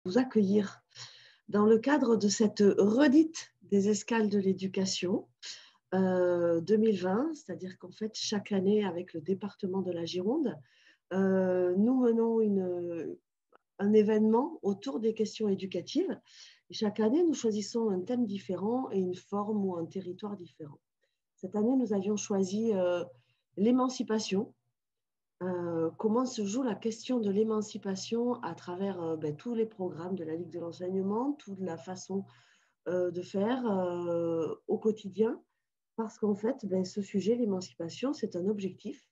Vous accueillir dans le cadre de cette redite des escales de l'éducation 2020, c'est-à-dire qu'en fait, chaque année, avec le département de la Gironde, nous menons un événement autour des questions éducatives. Et chaque année, nous choisissons un thème différent et une forme ou un territoire différent. Cette année, nous avions choisi l'émancipation. Comment se joue la question de l'émancipation à travers tous les programmes de la Ligue de l'enseignement, toute la façon de faire au quotidien, parce qu'en fait, ce sujet, l'émancipation, c'est un objectif,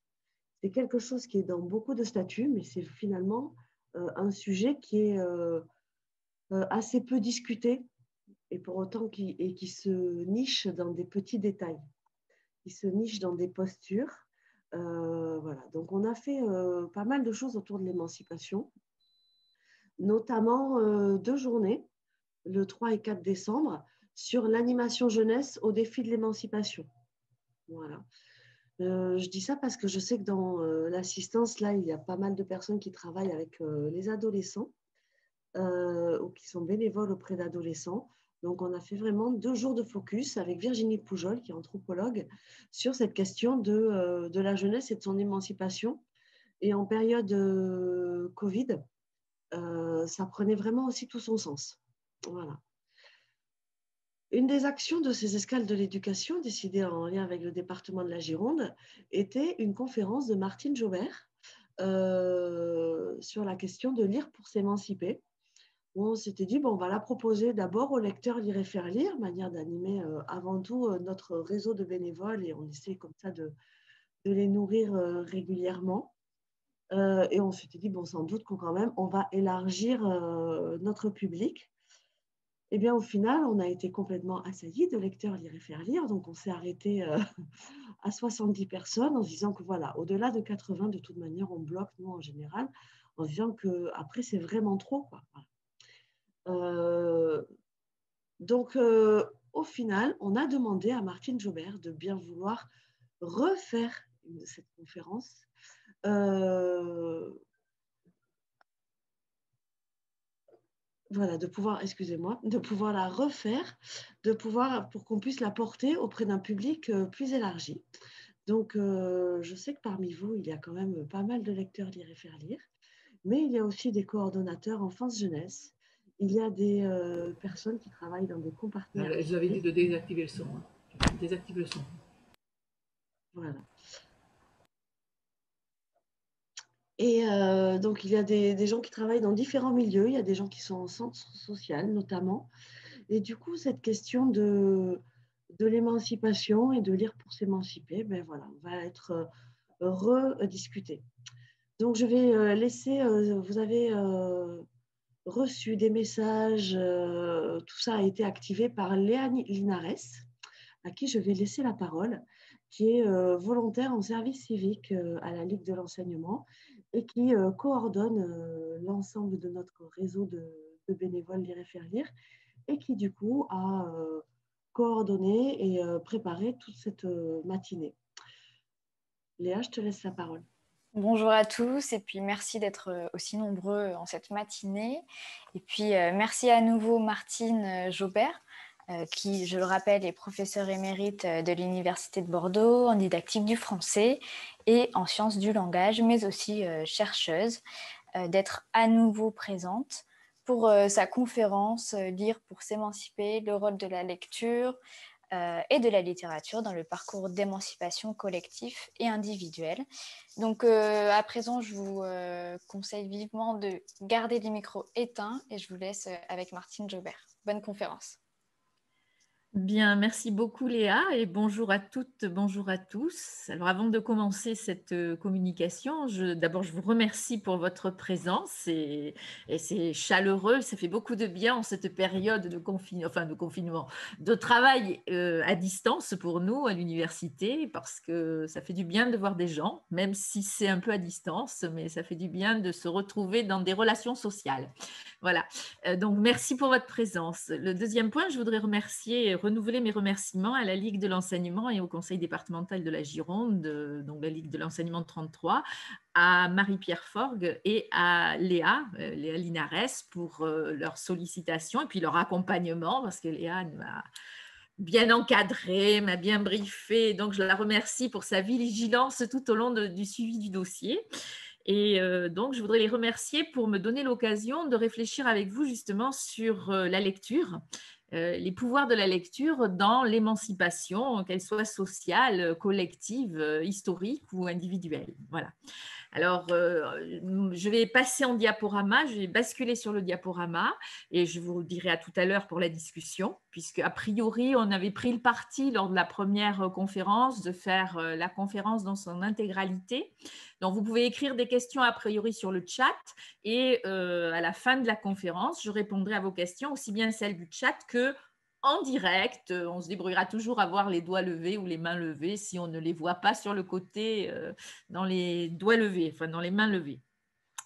c'est quelque chose qui est dans beaucoup de statuts, mais c'est finalement un sujet qui est assez peu discuté et pour autant qui se niche dans des petits détails, qui se niche dans des postures. Voilà. Donc, on a fait pas mal de choses autour de l'émancipation, notamment 2 journées, le 3 et 4 décembre, sur l'animation jeunesse au défi de l'émancipation. Voilà. Je dis ça parce que je sais que dans l'assistance, là, il y a pas mal de personnes qui travaillent avec les adolescents ou qui sont bénévoles auprès d'adolescents. Donc, on a fait vraiment 2 jours de focus avec Virginie Poujol, qui est anthropologue, sur cette question de la jeunesse et de son émancipation. Et en période Covid, ça prenait vraiment aussi tout son sens. Voilà. Une des actions de ces escales de l'éducation, décidée en lien avec le département de la Gironde, était une conférence de Martine Jobert sur la question de lire pour s'émanciper. On s'était dit, on va la proposer d'abord aux lecteurs Lire et Faire Lire, manière d'animer avant tout notre réseau de bénévoles et on essaie comme ça de les nourrir régulièrement. Et on s'était dit, sans doute quand même, on va élargir notre public. Eh bien, au final, on a été complètement assaillis de lecteurs Lire et Faire Lire, donc on s'est arrêté à 70 personnes en se disant que voilà, au-delà de 80, de toute manière, on bloque, nous, en général, en se disant qu'après, c'est vraiment trop, quoi. Donc, au final, on a demandé à Martine Jobert de bien vouloir refaire cette conférence. Voilà, de pouvoir la refaire, pour qu'on puisse la porter auprès d'un public plus élargi. Donc, je sais que parmi vous, il y a quand même pas mal de lecteurs Lire et Faire Lire, mais il y a aussi des coordonnateurs enfance-jeunesse. Il y a des personnes qui travaillent dans des compartiments. Je vous avais dit de désactiver le son. Désactive le son. Voilà. Et donc, il y a des gens qui travaillent dans différents milieux. Il y a des gens qui sont en centre social, notamment. Et du coup, cette question de l'émancipation et de lire pour s'émanciper, voilà, va être rediscutée. Donc, je vais laisser, vous avez reçu des messages, tout ça a été activé par Léa Linares, à qui je vais laisser la parole, qui est volontaire en service civique à la Ligue de l'enseignement et qui coordonne l'ensemble de notre réseau de bénévoles Lire et Faire Lire et qui du coup a coordonné et préparé toute cette matinée. Léa, je te laisse la parole. Bonjour à tous et puis merci d'être aussi nombreux en cette matinée. Et puis merci à nouveau Martine Jobert, qui, je le rappelle, est professeure émérite de l'Université de Bordeaux en didactique du français et en sciences du langage, mais aussi chercheuse, d'être à nouveau présente pour sa conférence Lire pour s'émanciper, le rôle de la lecture et de la littérature dans le parcours d'émancipation collectif et individuel. Donc à présent, je vous conseille vivement de garder les micros éteints et je vous laisse avec Martine Jobert. Bonne conférence. Bien, merci beaucoup Léa et bonjour à toutes, bonjour à tous. Alors avant de commencer cette communication, d'abord je vous remercie pour votre présence et c'est chaleureux, ça fait beaucoup de bien en cette période de confinement, de travail à distance pour nous à l'université parce que ça fait du bien de voir des gens, même si c'est un peu à distance, mais ça fait du bien de se retrouver dans des relations sociales. Voilà, donc merci pour votre présence. Le deuxième point, je voudrais remercier renouveler mes remerciements à la Ligue de l'enseignement et au Conseil départemental de la Gironde, donc la Ligue de l'enseignement 33, à Marie-Pierre Forgue et à Léa Linares pour leur sollicitation et puis leur accompagnement, parce que Léa m'a bien encadrée, m'a bien briefée, donc je la remercie pour sa vigilance tout au long du suivi du dossier. Et donc, je voudrais les remercier pour me donner l'occasion de réfléchir avec vous justement sur la lecture, les pouvoirs de la lecture dans l'émancipation, qu'elle soit sociale, collective, historique ou individuelle. Voilà. Alors, je vais passer en diaporama, je vais basculer sur le diaporama et je vous dirai à tout à l'heure pour la discussion, puisque a priori, on avait pris le parti lors de la première conférence de faire la conférence dans son intégralité. Donc, vous pouvez écrire des questions a priori sur le chat et à la fin de la conférence, je répondrai à vos questions, aussi bien celles du chat que en direct. On se débrouillera toujours à voir les doigts levés ou les mains levées si on ne les voit pas sur le côté dans les doigts levés, enfin dans les mains levées.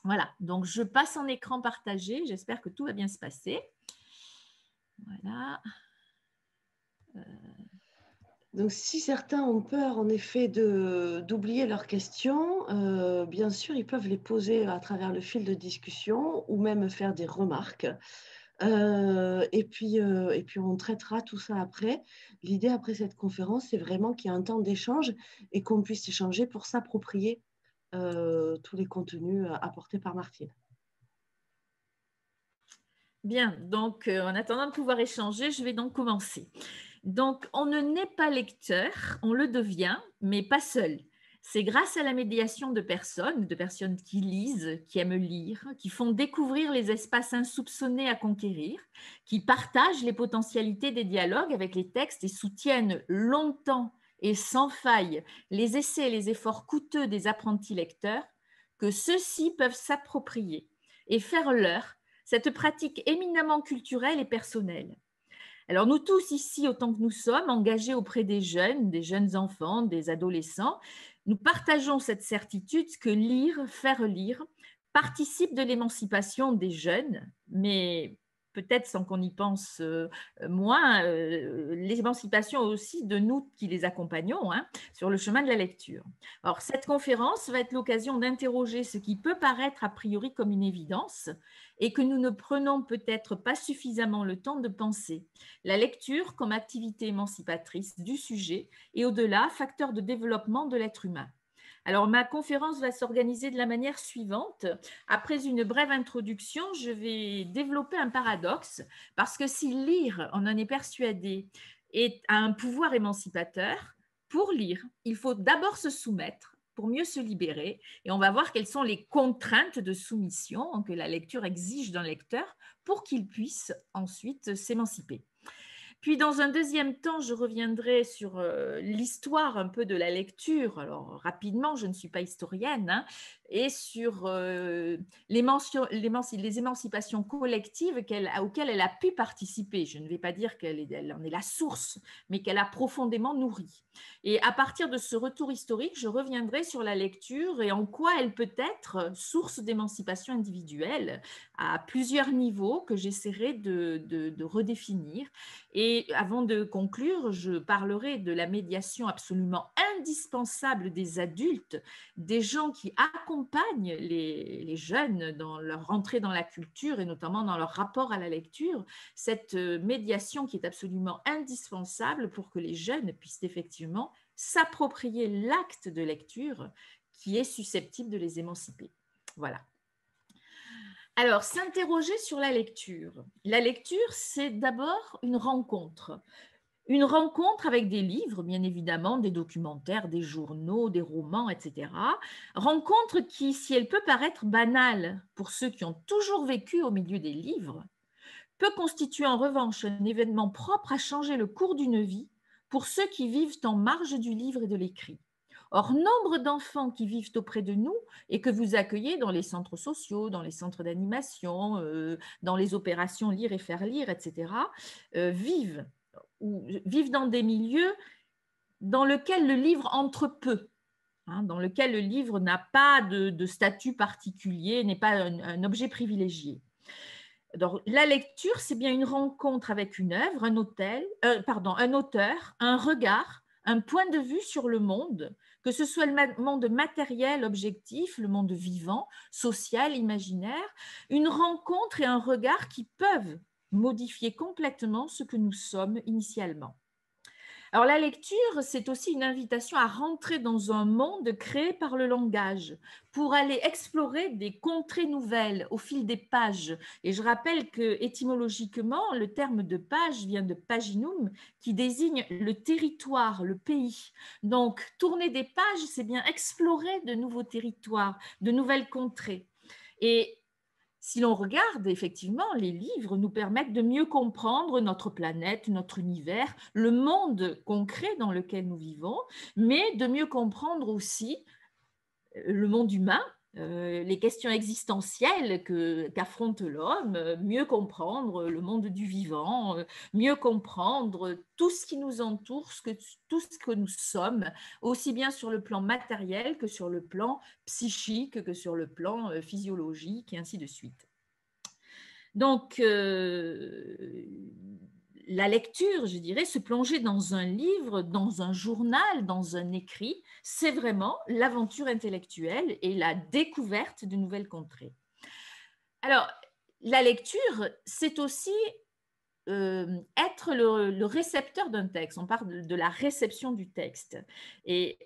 Voilà, donc je passe en écran partagé. J'espère que tout va bien se passer. Voilà. Donc, si certains ont peur, en effet, d'oublier leurs questions, bien sûr, ils peuvent les poser à travers le fil de discussion ou même faire des remarques. Et puis, on traitera tout ça après. L'idée après cette conférence, c'est vraiment qu'il y ait un temps d'échange et qu'on puisse échanger pour s'approprier tous les contenus apportés par Martine. Bien, donc en attendant de pouvoir échanger, je vais donc commencer. Donc, on ne naît pas lecteur, on le devient, mais pas seul. C'est grâce à la médiation de personnes qui lisent, qui aiment lire, qui font découvrir les espaces insoupçonnés à conquérir, qui partagent les potentialités des dialogues avec les textes et soutiennent longtemps et sans faille les essais et les efforts coûteux des apprentis lecteurs, que ceux-ci peuvent s'approprier et faire leur cette pratique éminemment culturelle et personnelle. Alors nous tous ici, autant que nous sommes, engagés auprès des jeunes enfants, des adolescents, nous partageons cette certitude que lire, faire lire, participe de l'émancipation des jeunes, mais peut-être sans qu'on y pense moins, l'émancipation aussi de nous qui les accompagnons sur le chemin de la lecture. Alors cette conférence va être l'occasion d'interroger ce qui peut paraître a priori comme une évidence et que nous ne prenons peut-être pas suffisamment le temps de penser. La lecture comme activité émancipatrice du sujet et au-delà, facteur de développement de l'être humain. Alors, ma conférence va s'organiser de la manière suivante. Après une brève introduction, je vais développer un paradoxe, parce que si lire, on en est persuadé, a un pouvoir émancipateur, pour lire, il faut d'abord se soumettre pour mieux se libérer, et on va voir quelles sont les contraintes de soumission que la lecture exige d'un lecteur pour qu'il puisse ensuite s'émanciper. Puis, dans un deuxième temps, je reviendrai sur l'histoire un peu de la lecture. Alors, rapidement, je ne suis pas historienne, et sur les émancipations collectives auxquelles elle a pu participer. Je ne vais pas dire qu'elle en est la source, mais qu'elle a profondément nourri. Et à partir de ce retour historique, je reviendrai sur la lecture et en quoi elle peut être source d'émancipation individuelle à plusieurs niveaux que j'essaierai de redéfinir. Et avant de conclure, je parlerai de la médiation absolument indispensable des adultes, des gens qui accompagnent les jeunes dans leur entrée dans la culture et notamment dans leur rapport à la lecture, cette médiation qui est absolument indispensable pour que les jeunes puissent effectivement s'approprier l'acte de lecture qui est susceptible de les émanciper. Voilà. Alors, s'interroger sur la lecture. La lecture, c'est d'abord une rencontre. Une rencontre avec des livres, bien évidemment, des documentaires, des journaux, des romans, etc. Rencontre qui, si elle peut paraître banale pour ceux qui ont toujours vécu au milieu des livres, peut constituer en revanche un événement propre à changer le cours d'une vie pour ceux qui vivent en marge du livre et de l'écrit. Or, nombre d'enfants qui vivent auprès de nous et que vous accueillez dans les centres sociaux, dans les centres d'animation, dans les opérations Lire et faire lire, etc., vivent dans des milieux dans lesquels le livre entre peu, dans lequel le livre n'a pas de statut particulier, n'est pas un objet privilégié. Donc, la lecture, c'est bien une rencontre avec une œuvre, un auteur, un regard, un point de vue sur le monde, que ce soit le monde matériel, objectif, le monde vivant, social, imaginaire, une rencontre et un regard qui peuvent modifier complètement ce que nous sommes initialement. Alors la lecture, c'est aussi une invitation à rentrer dans un monde créé par le langage pour aller explorer des contrées nouvelles au fil des pages. Et je rappelle que étymologiquement, le terme de page vient de paginum, qui désigne le territoire, le pays. Donc tourner des pages, c'est bien explorer de nouveaux territoires, de nouvelles contrées. Et si l'on regarde, effectivement, les livres nous permettent de mieux comprendre notre planète, notre univers, le monde concret dans lequel nous vivons, mais de mieux comprendre aussi le monde humain, les questions existentielles qu'affronte l'homme, mieux comprendre le monde du vivant, mieux comprendre tout ce qui nous entoure, tout ce que nous sommes, aussi bien sur le plan matériel que sur le plan psychique, que sur le plan physiologique, et ainsi de suite. Donc, la lecture, je dirais, se plonger dans un livre, dans un journal, dans un écrit, c'est vraiment l'aventure intellectuelle et la découverte de nouvelles contrées. Alors, la lecture, c'est aussi être le récepteur d'un texte. On parle de la réception du texte. Et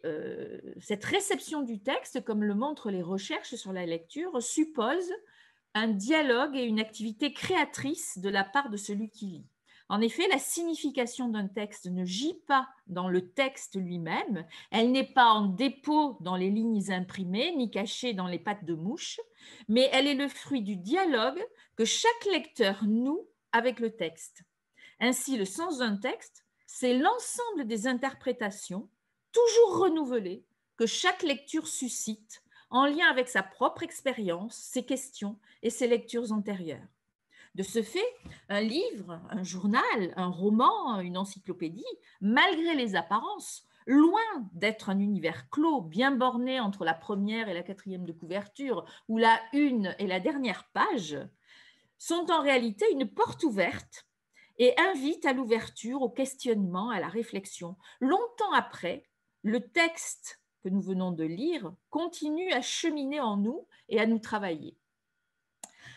cette réception du texte, comme le montrent les recherches sur la lecture, suppose un dialogue et une activité créatrice de la part de celui qui lit. En effet, la signification d'un texte ne gît pas dans le texte lui-même, elle n'est pas en dépôt dans les lignes imprimées, ni cachée dans les pattes de mouche, mais elle est le fruit du dialogue que chaque lecteur noue avec le texte. Ainsi, le sens d'un texte, c'est l'ensemble des interprétations, toujours renouvelées, que chaque lecture suscite en lien avec sa propre expérience, ses questions et ses lectures antérieures. De ce fait, un livre, un journal, un roman, une encyclopédie, malgré les apparences, loin d'être un univers clos, bien borné entre la première et la quatrième de couverture, ou la une et la dernière page, sont en réalité une porte ouverte et invitent à l'ouverture, au questionnement, à la réflexion. Longtemps après, le texte que nous venons de lire continue à cheminer en nous et à nous travailler.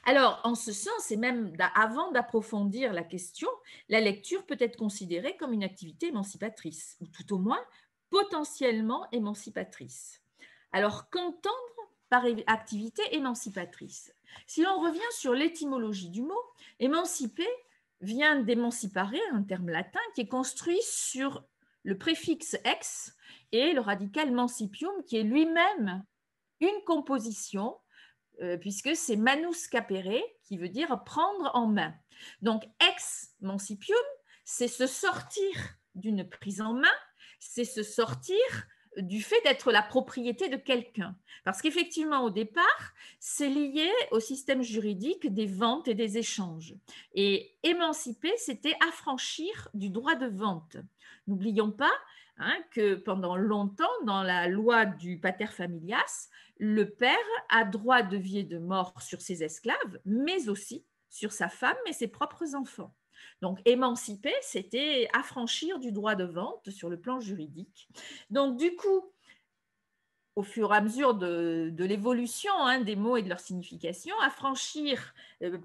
Alors, en ce sens, et même avant d'approfondir la question, la lecture peut être considérée comme une activité émancipatrice, ou tout au moins potentiellement émancipatrice. Alors, qu'entendre par activité émancipatrice? Si l'on revient sur l'étymologie du mot, émanciper vient d'émancipare, un terme latin qui est construit sur le préfixe ex et le radical mancipium, qui est lui-même une composition, puisque c'est manus capere, qui veut dire prendre en main. Donc, ex mancipium, c'est se sortir d'une prise en main, c'est se sortir du fait d'être la propriété de quelqu'un. Parce qu'effectivement, au départ, c'est lié au système juridique des ventes et des échanges. Et émanciper, c'était affranchir du droit de vente. N'oublions pas que pendant longtemps, dans la loi du pater familias, le père a droit de vie et de mort sur ses esclaves, mais aussi sur sa femme et ses propres enfants. Donc, émanciper, c'était affranchir du droit de vente sur le plan juridique. Donc, du coup, au fur et à mesure de l'évolution des mots et de leur signification, affranchir,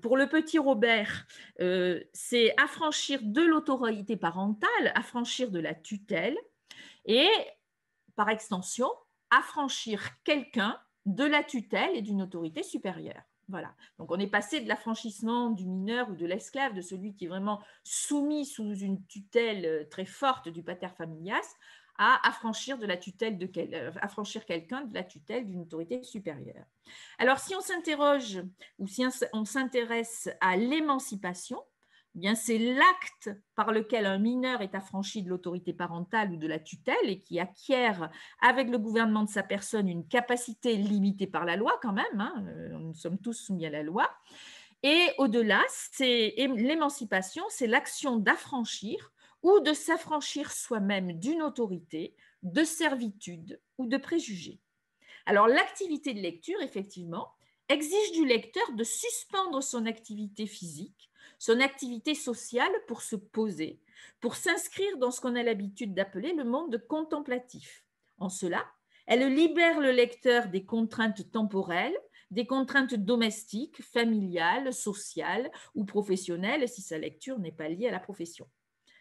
pour le petit Robert, c'est affranchir de l'autorité parentale, affranchir de la tutelle et, par extension, affranchir quelqu'un de la tutelle et d'une autorité supérieure. Voilà. Donc, on est passé de l'affranchissement du mineur ou de l'esclave, de celui qui est vraiment soumis sous une tutelle très forte du pater familias, à affranchir affranchir quelqu'un de la tutelle d'une autorité supérieure. Alors, si on s'interroge ou si on s'intéresse à l'émancipation, eh bien, c'est l'acte par lequel un mineur est affranchi de l'autorité parentale ou de la tutelle et qui acquiert avec le gouvernement de sa personne une capacité limitée par la loi quand même, nous sommes tous soumis à la loi. Et au-delà, l'émancipation, c'est l'action d'affranchir ou de s'affranchir soi-même d'une autorité, de servitude ou de préjugés. Alors, l'activité de lecture, effectivement, exige du lecteur de suspendre son activité physique, son activité sociale pour se poser, pour s'inscrire dans ce qu'on a l'habitude d'appeler le monde contemplatif. En cela, elle libère le lecteur des contraintes temporelles, des contraintes domestiques, familiales, sociales ou professionnelles si sa lecture n'est pas liée à la profession.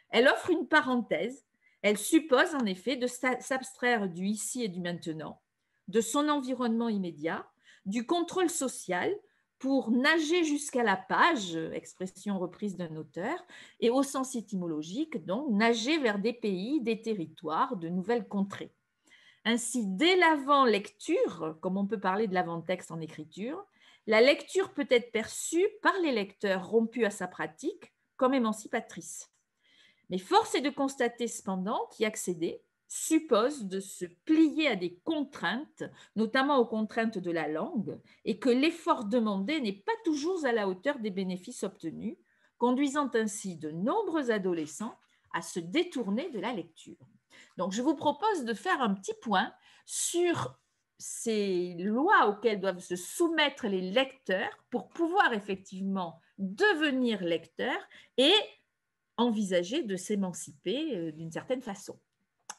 Elle offre une parenthèse, elle suppose en effet de s'abstraire du ici et du maintenant, de son environnement immédiat, du contrôle social pour nager jusqu'à la page, expression reprise d'un auteur, et au sens étymologique, donc nager vers des pays, des territoires, de nouvelles contrées. Ainsi, dès l'avant-lecture, comme on peut parler de l'avant-texte en écriture, la lecture peut être perçue par les lecteurs rompus à sa pratique comme émancipatrice. Mais force est de constater cependant qu'y accéder suppose de se plier à des contraintes, notamment aux contraintes de la langue, et que l'effort demandé n'est pas toujours à la hauteur des bénéfices obtenus, conduisant ainsi de nombreux adolescents à se détourner de la lecture. Donc, je vous propose de faire un petit point sur ces lois auxquelles doivent se soumettre les lecteurs pour pouvoir effectivement devenir lecteurs et envisager de s'émanciper d'une certaine façon.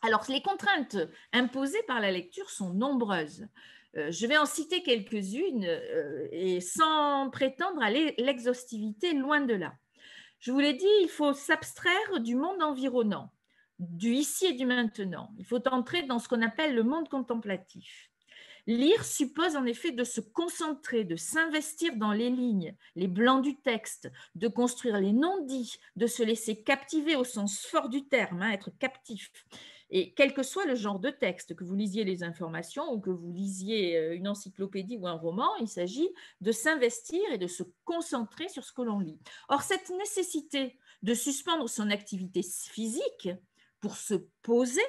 Alors, les contraintes imposées par la lecture sont nombreuses. Je vais en citer quelques-unes et sans prétendre à l'exhaustivité, loin de là. Je vous l'ai dit, il faut s'abstraire du monde environnant, du ici et du maintenant. Il faut entrer dans ce qu'on appelle le monde contemplatif. Lire suppose en effet de se concentrer, de s'investir dans les lignes, les blancs du texte, de construire les non-dits, de se laisser captiver au sens fort du terme, être captif. Et quel que soit le genre de texte, que vous lisiez les informations ou que vous lisiez une encyclopédie ou un roman, il s'agit de s'investir et de se concentrer sur ce que l'on lit. Or, cette nécessité de suspendre son activité physique pour se poser,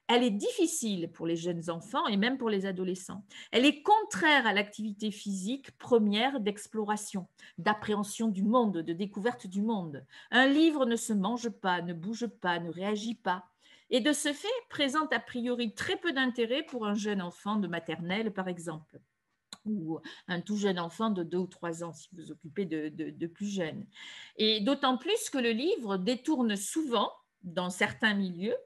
elle est difficile pour les jeunes enfants et même pour les adolescents. Elle est contraire à l'activité physique première d'exploration, d'appréhension du monde, de découverte du monde. Un livre ne se mange pas, ne bouge pas, ne réagit pas. Et de ce fait, présente a priori très peu d'intérêt pour un jeune enfant de maternelle, par exemple, ou un tout jeune enfant de 2 ou 3 ans, si vous vous occupez de plus jeunes. Et d'autant plus que le livre détourne souvent, dans certains milieux,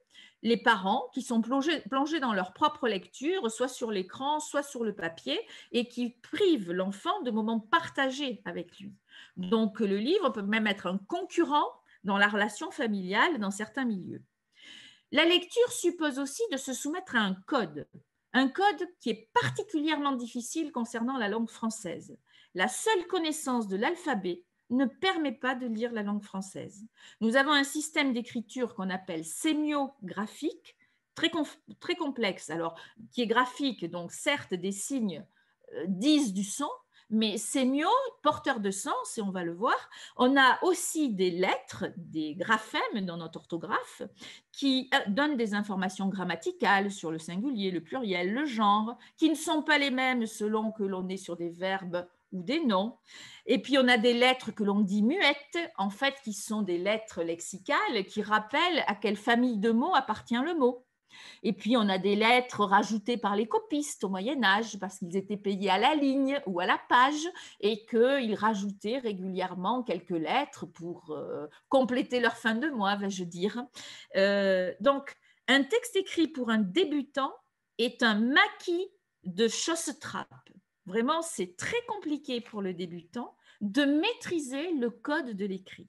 les parents qui sont plongés dans leur propre lecture, soit sur l'écran, soit sur le papier, et qui privent l'enfant de moments partagés avec lui. Donc, le livre peut même être un concurrent dans la relation familiale dans certains milieux. La lecture suppose aussi de se soumettre à un code qui est particulièrement difficile concernant la langue française. La seule connaissance de l'alphabet ne permet pas de lire la langue française. Nous avons un système d'écriture qu'on appelle sémiographique, très complexe, alors qui est graphique, donc certes des signes disent du son, mais sémio, porteur de sens, et on va le voir. On a aussi des lettres, des graphèmes dans notre orthographe, qui donnent des informations grammaticales sur le singulier, le pluriel, le genre, qui ne sont pas les mêmes selon que l'on est sur des verbes ou des noms. Et puis, on a des lettres que l'on dit muettes, en fait, qui sont des lettres lexicales qui rappellent à quelle famille de mots appartient le mot. Et puis, on a des lettres rajoutées par les copistes au Moyen-Âge parce qu'ils étaient payés à la ligne ou à la page et qu'ils rajoutaient régulièrement quelques lettres pour compléter leur fin de mois, vais-je dire. Donc, un texte écrit pour un débutant est un maquis de chaussetrappe. Vraiment, c'est très compliqué pour le débutant de maîtriser le code de l'écrit.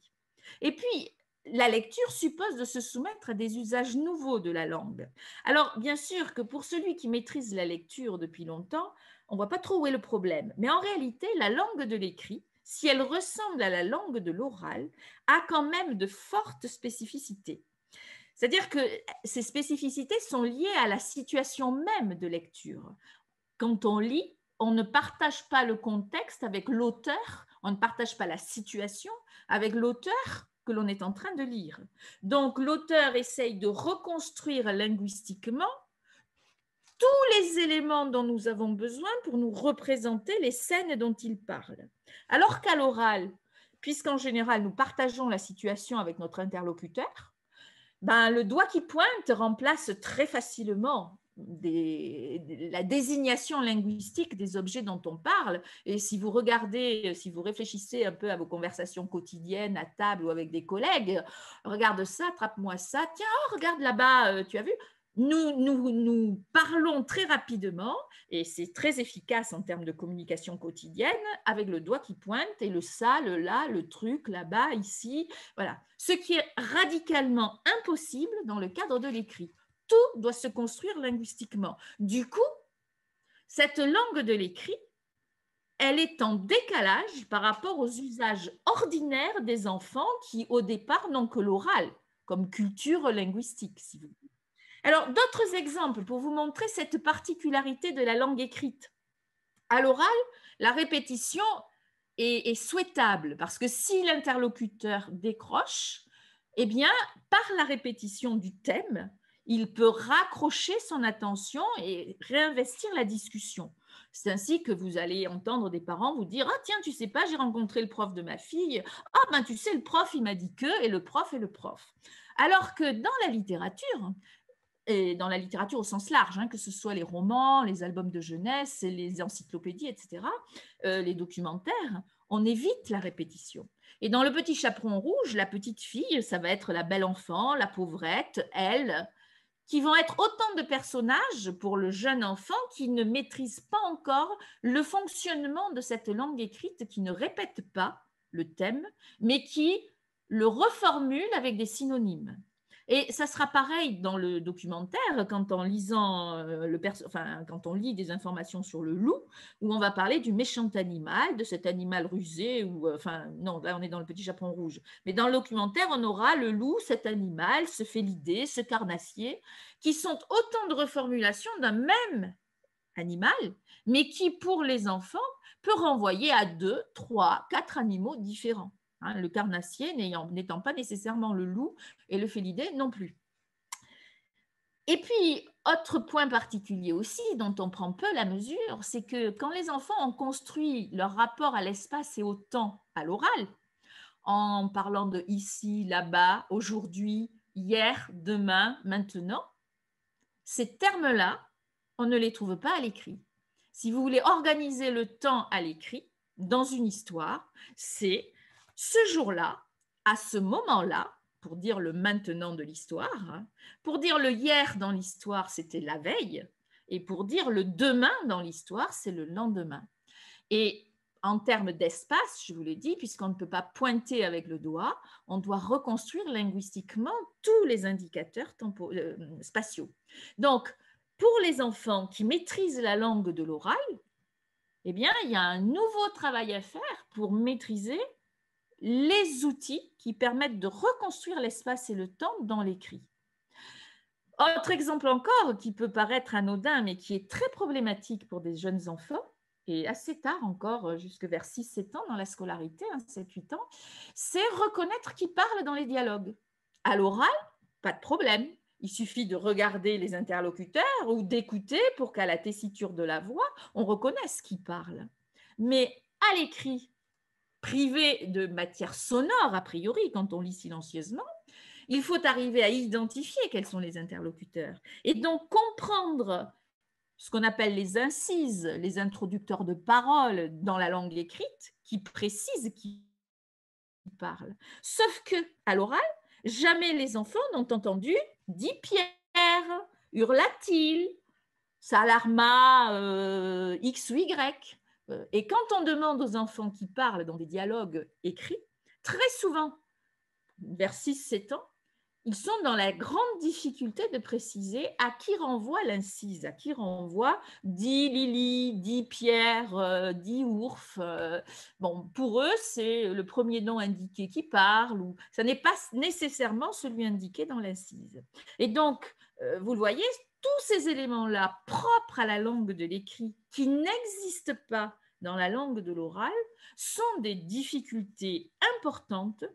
Et puis, la lecture suppose de se soumettre à des usages nouveaux de la langue. Alors, bien sûr que pour celui qui maîtrise la lecture depuis longtemps, on ne voit pas trop où est le problème. Mais en réalité, la langue de l'écrit, si elle ressemble à la langue de l'oral, a quand même de fortes spécificités. C'est-à-dire que ces spécificités sont liées à la situation même de lecture. Quand on lit, on ne partage pas le contexte avec l'auteur, on ne partage pas la situation avec l'auteur que l'on est en train de lire. Donc, l'auteur essaye de reconstruire linguistiquement tous les éléments dont nous avons besoin pour nous représenter les scènes dont il parle. Alors qu'à l'oral, puisqu'en général, nous partageons la situation avec notre interlocuteur, le doigt qui pointe remplace très facilement la désignation linguistique des objets dont on parle. Et si vous regardez, si vous réfléchissez un peu à vos conversations quotidiennes à table ou avec des collègues, regarde ça, attrape-moi ça, tiens, oh, regarde là-bas, tu as vu? Nous parlons très rapidement et c'est très efficace en termes de communication quotidienne avec le doigt qui pointe et le ça, le là, le truc, là-bas, ici. Voilà. Ce qui est radicalement impossible dans le cadre de l'écrit. Tout doit se construire linguistiquement. Du coup, cette langue de l'écrit, elle est en décalage par rapport aux usages ordinaires des enfants qui, au départ, n'ont que l'oral comme culture linguistique, si vous voulez. Alors, d'autres exemples pour vous montrer cette particularité de la langue écrite. À l'oral, la répétition est souhaitable parce que si l'interlocuteur décroche, eh bien, par la répétition du thème, il peut raccrocher son attention et réinvestir la discussion. C'est ainsi que vous allez entendre des parents vous dire « Ah tiens, tu sais pas, j'ai rencontré le prof de ma fille. Ah ben tu sais, le prof, il m'a dit que, et le prof est le prof. » Alors que dans la littérature, et dans la littérature au sens large, que ce soit les romans, les albums de jeunesse, les encyclopédies, etc., les documentaires, on évite la répétition. Et dans Le Petit Chaperon Rouge, la petite fille, ça va être la belle enfant, la pauvrette, elle, qui vont être autant de personnages pour le jeune enfant qui ne maîtrise pas encore le fonctionnement de cette langue écrite, qui ne répète pas le thème, mais qui le reformule avec des synonymes. Et ça sera pareil dans le documentaire, quand en lisant quand on lit des informations sur le loup, où on va parler du méchant animal, de cet animal rusé, non, là on est dans Le Petit Chaperon Rouge, mais dans le documentaire, on aura le loup, cet animal, ce félidé, ce carnassier, qui sont autant de reformulations d'un même animal, mais qui, pour les enfants, peut renvoyer à 2, 3, 4 animaux différents. Le carnassier n'étant pas nécessairement le loup et le félidé non plus. Et puis, autre point particulier aussi dont on prend peu la mesure, c'est que quand les enfants ont construit leur rapport à l'espace et au temps à l'oral, en parlant de ici, là-bas, aujourd'hui, hier, demain, maintenant, ces termes-là, on ne les trouve pas à l'écrit. Si vous voulez organiser le temps à l'écrit, dans une histoire, c'est ce jour-là, à ce moment-là, pour dire le maintenant de l'histoire, pour dire le hier dans l'histoire, c'était la veille, et pour dire le demain dans l'histoire, c'est le lendemain. Et en termes d'espace, je vous l'ai dit, puisqu'on ne peut pas pointer avec le doigt, on doit reconstruire linguistiquement tous les indicateurs spatiaux. Donc, pour les enfants qui maîtrisent la langue de l'oral, eh bien, il y a un nouveau travail à faire pour maîtriser les outils qui permettent de reconstruire l'espace et le temps dans l'écrit. Autre exemple encore qui peut paraître anodin, mais qui est très problématique pour des jeunes enfants, et assez tard encore, jusque vers 6-7 ans dans la scolarité, 7-8 ans, c'est reconnaître qui parle dans les dialogues. À l'oral, pas de problème. Il suffit de regarder les interlocuteurs ou d'écouter pour qu'à la tessiture de la voix, on reconnaisse qui parle. Mais à l'écrit, privé de matière sonore, a priori, quand on lit silencieusement, il faut arriver à identifier quels sont les interlocuteurs et donc comprendre ce qu'on appelle les incises, les introducteurs de paroles dans la langue écrite, qui précisent qui parle. Sauf que à l'oral, jamais les enfants n'ont entendu « dit Pierre »,« hurla-t-il »,« s'alarma X ou Y ». Et quand on demande aux enfants qui parlent dans des dialogues écrits, très souvent, vers 6-7 ans, ils sont dans la grande difficulté de préciser à qui renvoie l'incise, à qui renvoie dit Lily, dit Pierre, dit Ourf. Bon, pour eux, c'est le premier nom indiqué qui parle, ou ça n'est pas nécessairement celui indiqué dans l'incise. Et donc, vous le voyez, tous ces éléments-là, propres à la langue de l'écrit, qui n'existent pas dans la langue de l'oral, sont des difficultés importantes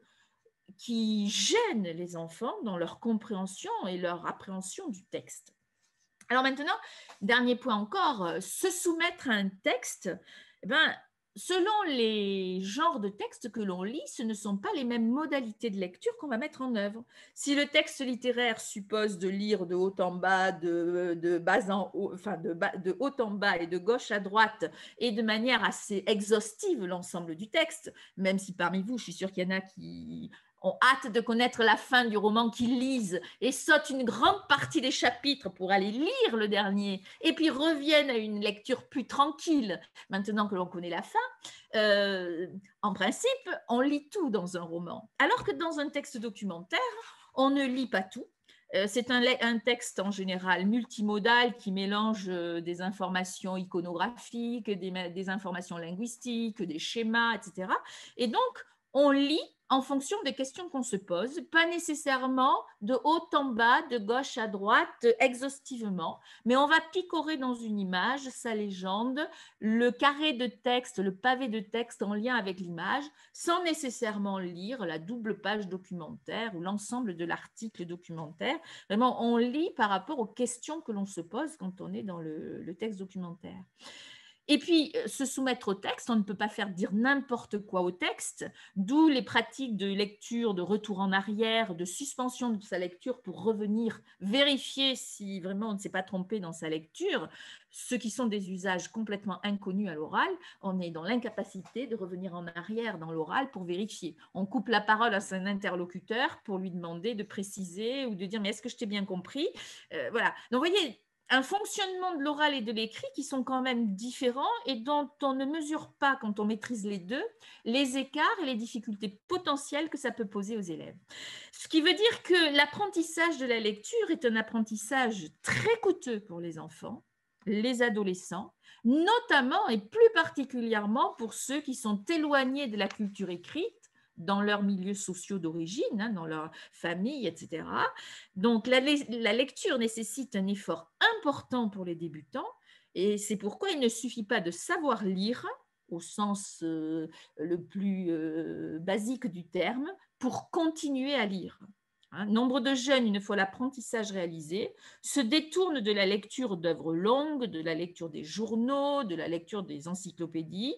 qui gênent les enfants dans leur compréhension et leur appréhension du texte. Alors maintenant, dernier point encore, se soumettre à un texte, selon les genres de textes que l'on lit, ce ne sont pas les mêmes modalités de lecture qu'on va mettre en œuvre. Si le texte littéraire suppose de lire de haut en bas, de bas en haut, enfin de haut en bas et de gauche à droite, et de manière assez exhaustive l'ensemble du texte, même si parmi vous, je suis sûre qu'il y en a qui ont hâte de connaître la fin du roman qu'ils lisent et sautent une grande partie des chapitres pour aller lire le dernier, et puis reviennent à une lecture plus tranquille maintenant que l'on connaît la fin. En principe, on lit tout dans un roman, alors que dans un texte documentaire, on ne lit pas tout. C'est un texte en général multimodal qui mélange des informations iconographiques, des informations linguistiques, des schémas, etc. Et donc, on lit en fonction des questions qu'on se pose, pas nécessairement de haut en bas, de gauche à droite, exhaustivement, mais on va picorer dans une image sa légende, le carré de texte, le pavé de texte en lien avec l'image, sans nécessairement lire la double page documentaire ou l'ensemble de l'article documentaire. Vraiment, on lit par rapport aux questions que l'on se pose quand on est dans le texte documentaire. Et puis, se soumettre au texte, on ne peut pas faire dire n'importe quoi au texte, d'où les pratiques de lecture, de retour en arrière, de suspension de sa lecture pour revenir vérifier si vraiment on ne s'est pas trompé dans sa lecture. Ceux qui sont des usages complètement inconnus à l'oral, on est dans l'incapacité de revenir en arrière dans l'oral pour vérifier. On coupe la parole à son interlocuteur pour lui demander de préciser ou de dire « mais est-ce que je t'ai bien compris ?» Voilà. Donc, vous voyez, un fonctionnement de l'oral et de l'écrit qui sont quand même différents et dont on ne mesure pas, quand on maîtrise les deux, les écarts et les difficultés potentielles que ça peut poser aux élèves. Ce qui veut dire que l'apprentissage de la lecture est un apprentissage très coûteux pour les enfants, les adolescents, notamment et plus particulièrement pour ceux qui sont éloignés de la culture écrite, dans leurs milieux sociaux d'origine, dans leur famille, etc. Donc, la lecture nécessite un effort important pour les débutants et c'est pourquoi il ne suffit pas de savoir lire au sens le plus basique du terme pour continuer à lire. Nombre de jeunes, une fois l'apprentissage réalisé, se détournent de la lecture d'œuvres longues, de la lecture des journaux, de la lecture des encyclopédies,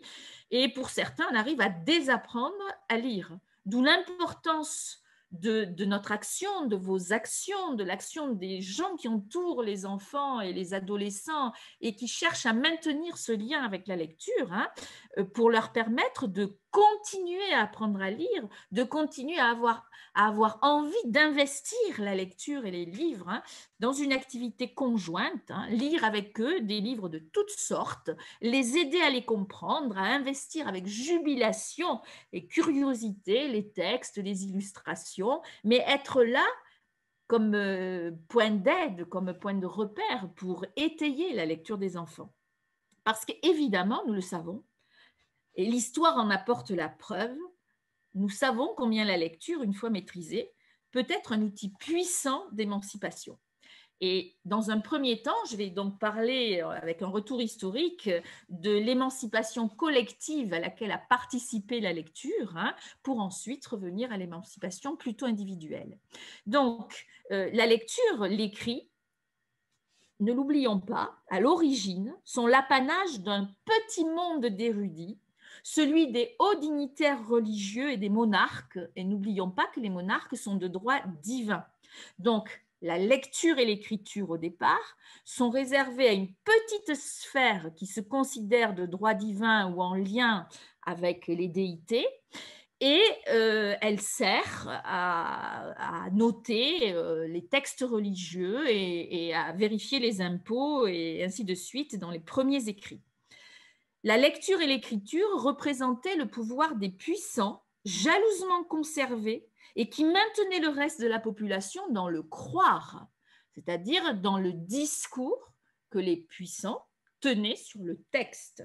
et pour certains, on arrive à désapprendre à lire. D'où l'importance de notre action, de vos actions, de l'action des gens qui entourent les enfants et les adolescents et qui cherchent à maintenir ce lien avec la lecture, pour leur permettre de continuer à apprendre à lire, de continuer à avoir envie d'investir la lecture et les livres dans une activité conjointe, lire avec eux des livres de toutes sortes, les aider à les comprendre, à investir avec jubilation et curiosité les textes, les illustrations, mais être là comme point d'aide, comme point de repère pour étayer la lecture des enfants. Parce qu'évidemment, nous le savons, et l'histoire en apporte la preuve, nous savons combien la lecture, une fois maîtrisée, peut être un outil puissant d'émancipation. Et dans un premier temps, je vais donc parler avec un retour historique de l'émancipation collective à laquelle a participé la lecture, pour ensuite revenir à l'émancipation plutôt individuelle. Donc, la lecture, l'écrit, ne l'oublions pas, à l'origine, sont l'apanage d'un petit monde d'érudits, celui des hauts dignitaires religieux et des monarques. Et n'oublions pas que les monarques sont de droit divin. Donc, la lecture et l'écriture au départ sont réservées à une petite sphère qui se considère de droit divin ou en lien avec les déités. Et elle sert à noter les textes religieux et à vérifier les impôts et ainsi de suite dans les premiers écrits. La lecture et l'écriture représentaient le pouvoir des puissants, jalousement conservés et qui maintenaient le reste de la population dans le croire, c'est-à-dire dans le discours que les puissants tenaient sur le texte.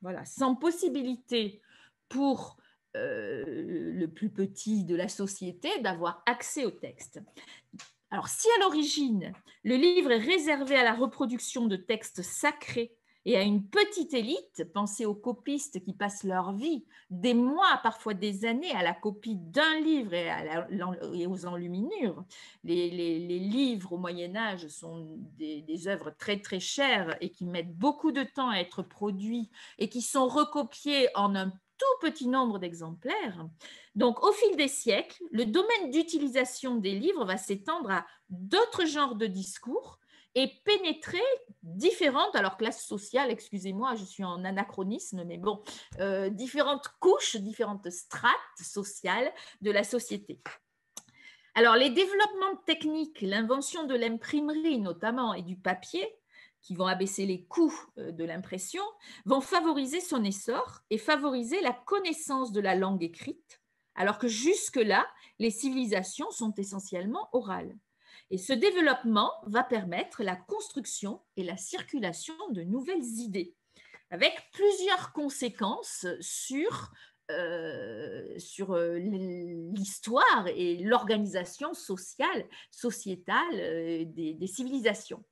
Voilà, sans possibilité pour le plus petit de la société d'avoir accès au texte. Alors, si à l'origine, le livre est réservé à la reproduction de textes sacrés et à une petite élite, pensez aux copistes qui passent leur vie, des mois, parfois des années, à la copie d'un livre et aux enluminures. Les livres au Moyen-Âge sont des œuvres très, très chères et qui mettent beaucoup de temps à être produits et qui sont recopiés en un tout petit nombre d'exemplaires. Donc, au fil des siècles, le domaine d'utilisation des livres va s'étendre à d'autres genres de discours et pénétrer différentes, alors classe sociale, excusez-moi, je suis en anachronisme, mais bon, différentes couches, différentes strates sociales de la société. Alors, les développements techniques, l'invention de l'imprimerie notamment et du papier, qui vont abaisser les coûts de l'impression, vont favoriser son essor et favoriser la connaissance de la langue écrite, alors que jusque-là, les civilisations sont essentiellement orales. Et ce développement va permettre la construction et la circulation de nouvelles idées, avec plusieurs conséquences sur l'histoire et l'organisation sociale, sociétale des civilisations.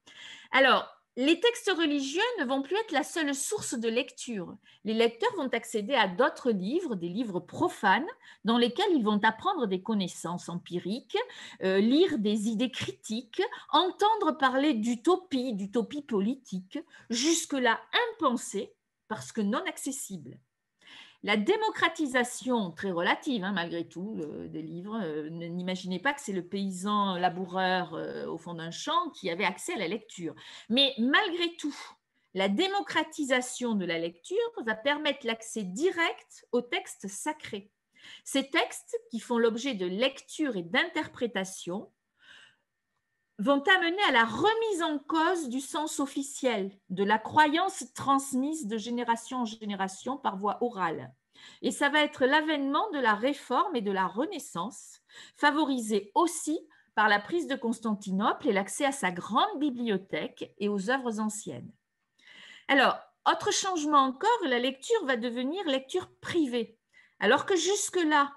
Alors, les textes religieux ne vont plus être la seule source de lecture. Les lecteurs vont accéder à d'autres livres, des livres profanes, dans lesquels ils vont apprendre des connaissances empiriques, lire des idées critiques, entendre parler d'utopie, d'utopie politique, jusque-là impensée parce que non accessible. La démocratisation, très relative malgré tout, des livres, n'imaginez pas que c'est le paysan laboureur au fond d'un champ qui avait accès à la lecture. Mais malgré tout, la démocratisation de la lecture va permettre l'accès direct aux textes sacrés. Ces textes, qui font l'objet de lecture et d'interprétation, vont amener à la remise en cause du sens officiel, de la croyance transmise de génération en génération par voie orale. Et ça va être l'avènement de la Réforme et de la Renaissance, favorisé aussi par la prise de Constantinople et l'accès à sa grande bibliothèque et aux œuvres anciennes. Alors, autre changement encore, la lecture va devenir lecture privée, alors que jusque-là,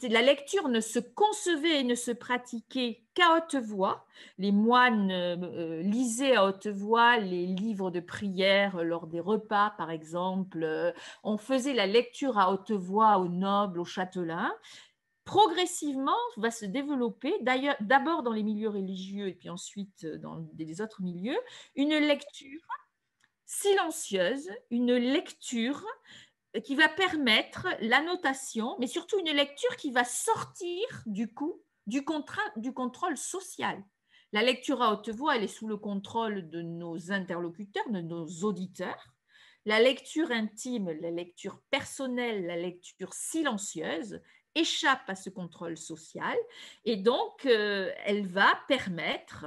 la lecture ne se concevait et ne se pratiquait qu'à haute voix. Les moines lisaient à haute voix les livres de prière lors des repas, par exemple. On faisait la lecture à haute voix aux nobles, aux châtelains. Progressivement, va se développer, d'ailleurs, d'abord dans les milieux religieux et puis ensuite dans des autres milieux, une lecture silencieuse, une lecture qui va permettre la notation, mais surtout une lecture qui va sortir du coup du contrôle social. La lecture à haute voix, elle est sous le contrôle de nos interlocuteurs, de nos auditeurs. La lecture intime, la lecture personnelle, la lecture silencieuse échappe à ce contrôle social et donc elle va être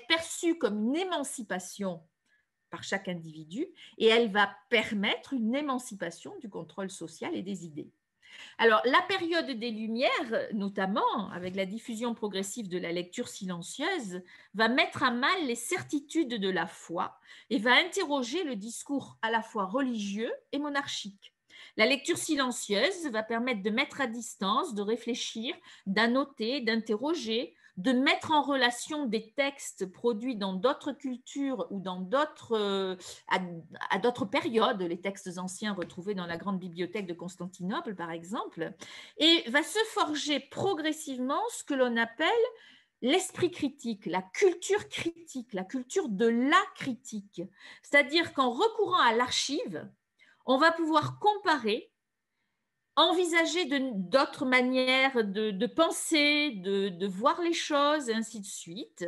perçue comme une émancipation par chaque individu, et elle va permettre une émancipation du contrôle social et des idées. Alors, la période des Lumières, notamment avec la diffusion progressive de la lecture silencieuse, va mettre à mal les certitudes de la foi et va interroger le discours à la fois religieux et monarchique. La lecture silencieuse va permettre de mettre à distance, de réfléchir, d'annoter, d'interroger, de mettre en relation des textes produits dans d'autres cultures ou dans à d'autres périodes, les textes anciens retrouvés dans la grande bibliothèque de Constantinople, par exemple, et va se forger progressivement ce que l'on appelle l'esprit critique, la culture de la critique. C'est-à-dire qu'en recourant à l'archive, on va pouvoir comparer, envisager d'autres manières de penser, de voir les choses, et ainsi de suite.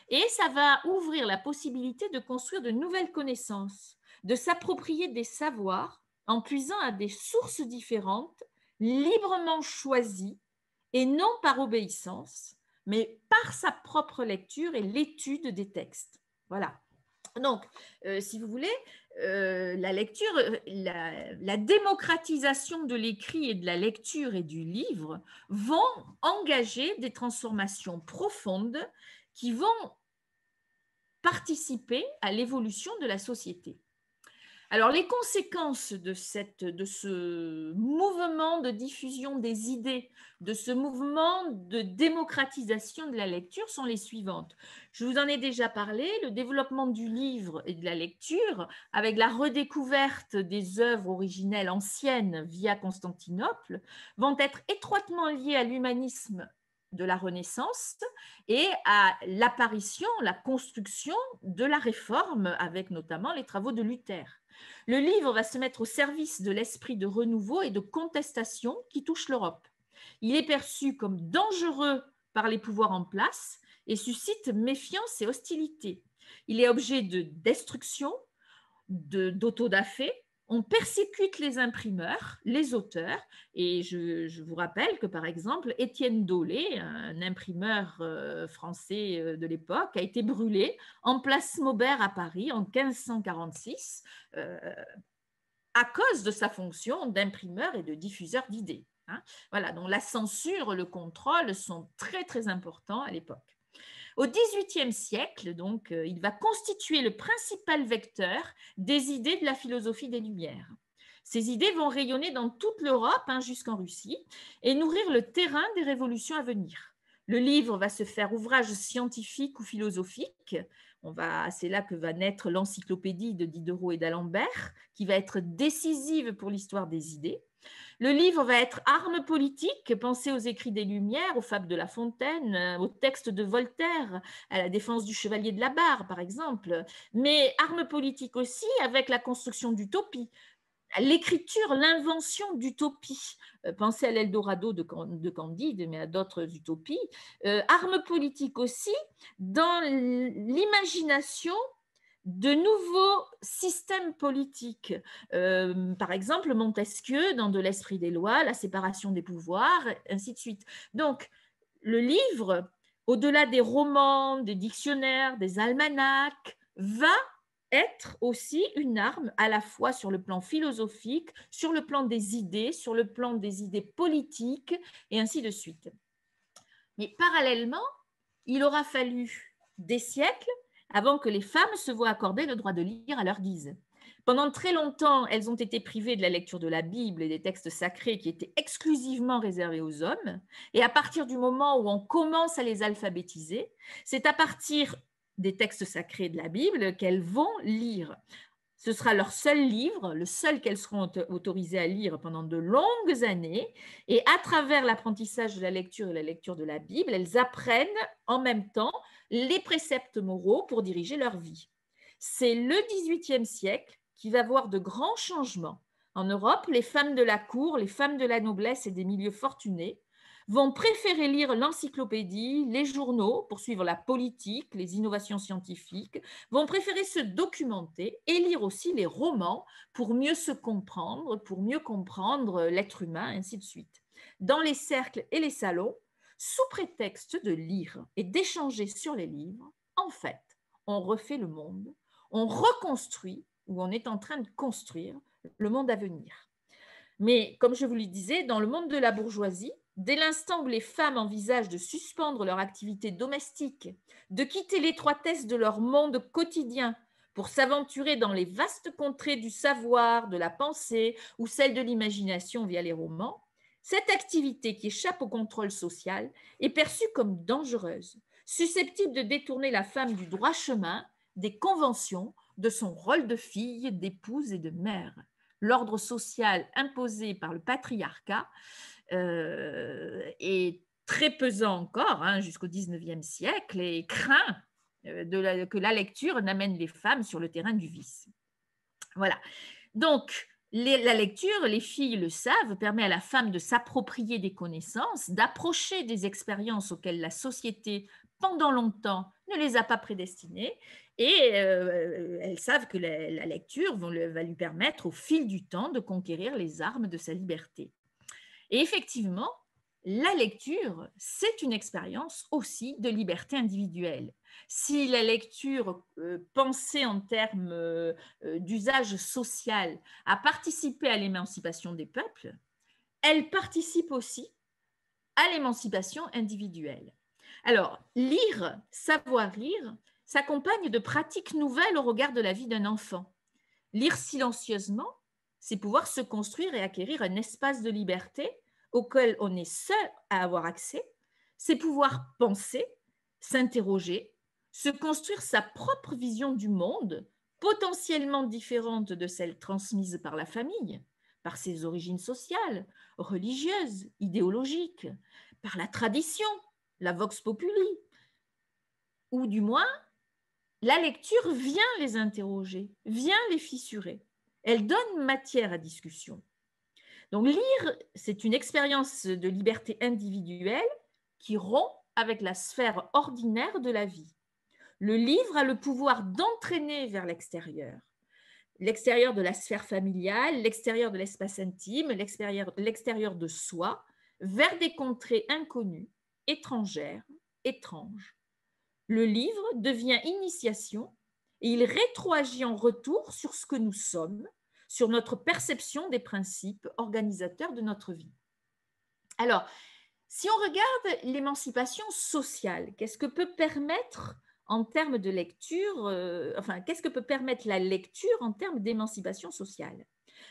Et ça va ouvrir la possibilité de construire de nouvelles connaissances, de s'approprier des savoirs en puisant à des sources différentes, librement choisies, et non par obéissance, mais par sa propre lecture et l'étude des textes. Voilà. Donc, si vous voulez, la lecture, la démocratisation de l'écrit et de la lecture et du livre vont engager des transformations profondes qui vont participer à l'évolution de la société. Alors, les conséquences de ce mouvement de diffusion des idées, de ce mouvement de démocratisation de la lecture sont les suivantes. Je vous en ai déjà parlé, le développement du livre et de la lecture, avec la redécouverte des œuvres originelles anciennes via Constantinople, vont être étroitement liés à l'humanisme de la Renaissance et à l'apparition, la construction de la Réforme, avec notamment les travaux de Luther. Le livre va se mettre au service de l'esprit de renouveau et de contestation qui touche l'Europe. Il est perçu comme dangereux par les pouvoirs en place et suscite méfiance et hostilité. Il est objet de destruction, d'autodafé. On persécute les imprimeurs, les auteurs, et je vous rappelle que, par exemple, Étienne Dolet, un imprimeur français de l'époque, a été brûlé en place Maubert à Paris en 1546 à cause de sa fonction d'imprimeur et de diffuseur d'idées. Voilà, donc la censure, le contrôle sont très, très importants à l'époque. Au XVIIIe siècle, donc, il va constituer le principal vecteur des idées de la philosophie des Lumières. Ces idées vont rayonner dans toute l'Europe, jusqu'en Russie, et nourrir le terrain des révolutions à venir. Le livre va se faire ouvrage scientifique ou philosophique. C'est là que va naître l'encyclopédie de Diderot et d'Alembert, qui va être décisive pour l'histoire des idées. Le livre va être arme politique, pensez aux écrits des Lumières, aux fables de La Fontaine, aux textes de Voltaire, à la défense du chevalier de la Barre, par exemple, mais arme politique aussi avec la construction d'utopies, l'écriture, l'invention d'utopies. Pensez à l'Eldorado de Candide, mais à d'autres utopies. Arme politique aussi dans l'imagination de nouveaux systèmes politiques. Par exemple, Montesquieu, dans De l'esprit des lois, la séparation des pouvoirs, ainsi de suite. Donc, le livre, au-delà des romans, des dictionnaires, des almanachs, va être aussi une arme à la fois sur le plan philosophique, sur le plan des idées, sur le plan des idées politiques, et ainsi de suite. Mais parallèlement, il aura fallu des siècles avant que les femmes se voient accorder le droit de lire à leur guise. Pendant très longtemps, elles ont été privées de la lecture de la Bible et des textes sacrés qui étaient exclusivement réservés aux hommes. Et à partir du moment où on commence à les alphabétiser, c'est à partir des textes sacrés de la Bible qu'elles vont lire. Ce sera leur seul livre, le seul qu'elles seront autorisées à lire pendant de longues années. Et à travers l'apprentissage de la lecture et la lecture de la Bible, elles apprennent en même temps les préceptes moraux pour diriger leur vie. C'est le XVIIIe siècle qui va voir de grands changements. En Europe, les femmes de la cour, les femmes de la noblesse et des milieux fortunés vont préférer lire l'encyclopédie, les journaux pour suivre la politique, les innovations scientifiques, vont préférer se documenter et lire aussi les romans pour mieux se comprendre, pour mieux comprendre l'être humain, ainsi de suite. Dans les cercles et les salons, sous prétexte de lire et d'échanger sur les livres, en fait, on refait le monde, on reconstruit ou on est en train de construire le monde à venir. Mais comme je vous le disais, dans le monde de la bourgeoisie, dès l'instant où les femmes envisagent de suspendre leur activité domestique, de quitter l'étroitesse de leur monde quotidien pour s'aventurer dans les vastes contrées du savoir, de la pensée ou celle de l'imagination via les romans, cette activité qui échappe au contrôle social est perçue comme dangereuse, susceptible de détourner la femme du droit chemin, des conventions, de son rôle de fille, d'épouse et de mère. L'ordre social imposé par le patriarcat est très pesant encore jusqu'au XIXe siècle et craint que la lecture n'amène les femmes sur le terrain du vice. Voilà. Donc, la lecture, les filles le savent, permet à la femme de s'approprier des connaissances, d'approcher des expériences auxquelles la société, pendant longtemps, ne les a pas prédestinées. Et elles savent que la lecture va lui permettre, au fil du temps, de conquérir les armes de sa liberté. Et effectivement, la lecture, c'est une expérience aussi de liberté individuelle. Si la lecture, pensée en termes d'usage social, a participé à l'émancipation des peuples, elle participe aussi à l'émancipation individuelle. Alors, lire, savoir lire, s'accompagne de pratiques nouvelles au regard de la vie d'un enfant. Lire silencieusement, c'est pouvoir se construire et acquérir un espace de liberté auquel on est seul à avoir accès. C'est pouvoir penser, s'interroger, se construire sa propre vision du monde, potentiellement différente de celle transmise par la famille, par ses origines sociales, religieuses, idéologiques, par la tradition, la vox populi, ou du moins, la lecture vient les interroger, vient les fissurer. Elle donne matière à discussion. Donc lire, c'est une expérience de liberté individuelle qui rompt avec la sphère ordinaire de la vie. Le livre a le pouvoir d'entraîner vers l'extérieur de la sphère familiale, l'extérieur de l'espace intime, l'extérieur de soi, vers des contrées inconnues, étrangères, étranges. Le livre devient initiation et il rétroagit en retour sur ce que nous sommes, sur notre perception des principes organisateurs de notre vie. Alors, si on regarde l'émancipation sociale, qu'est-ce que peut permettre en termes de lecture, qu'est-ce que peut permettre la lecture en termes d'émancipation sociale?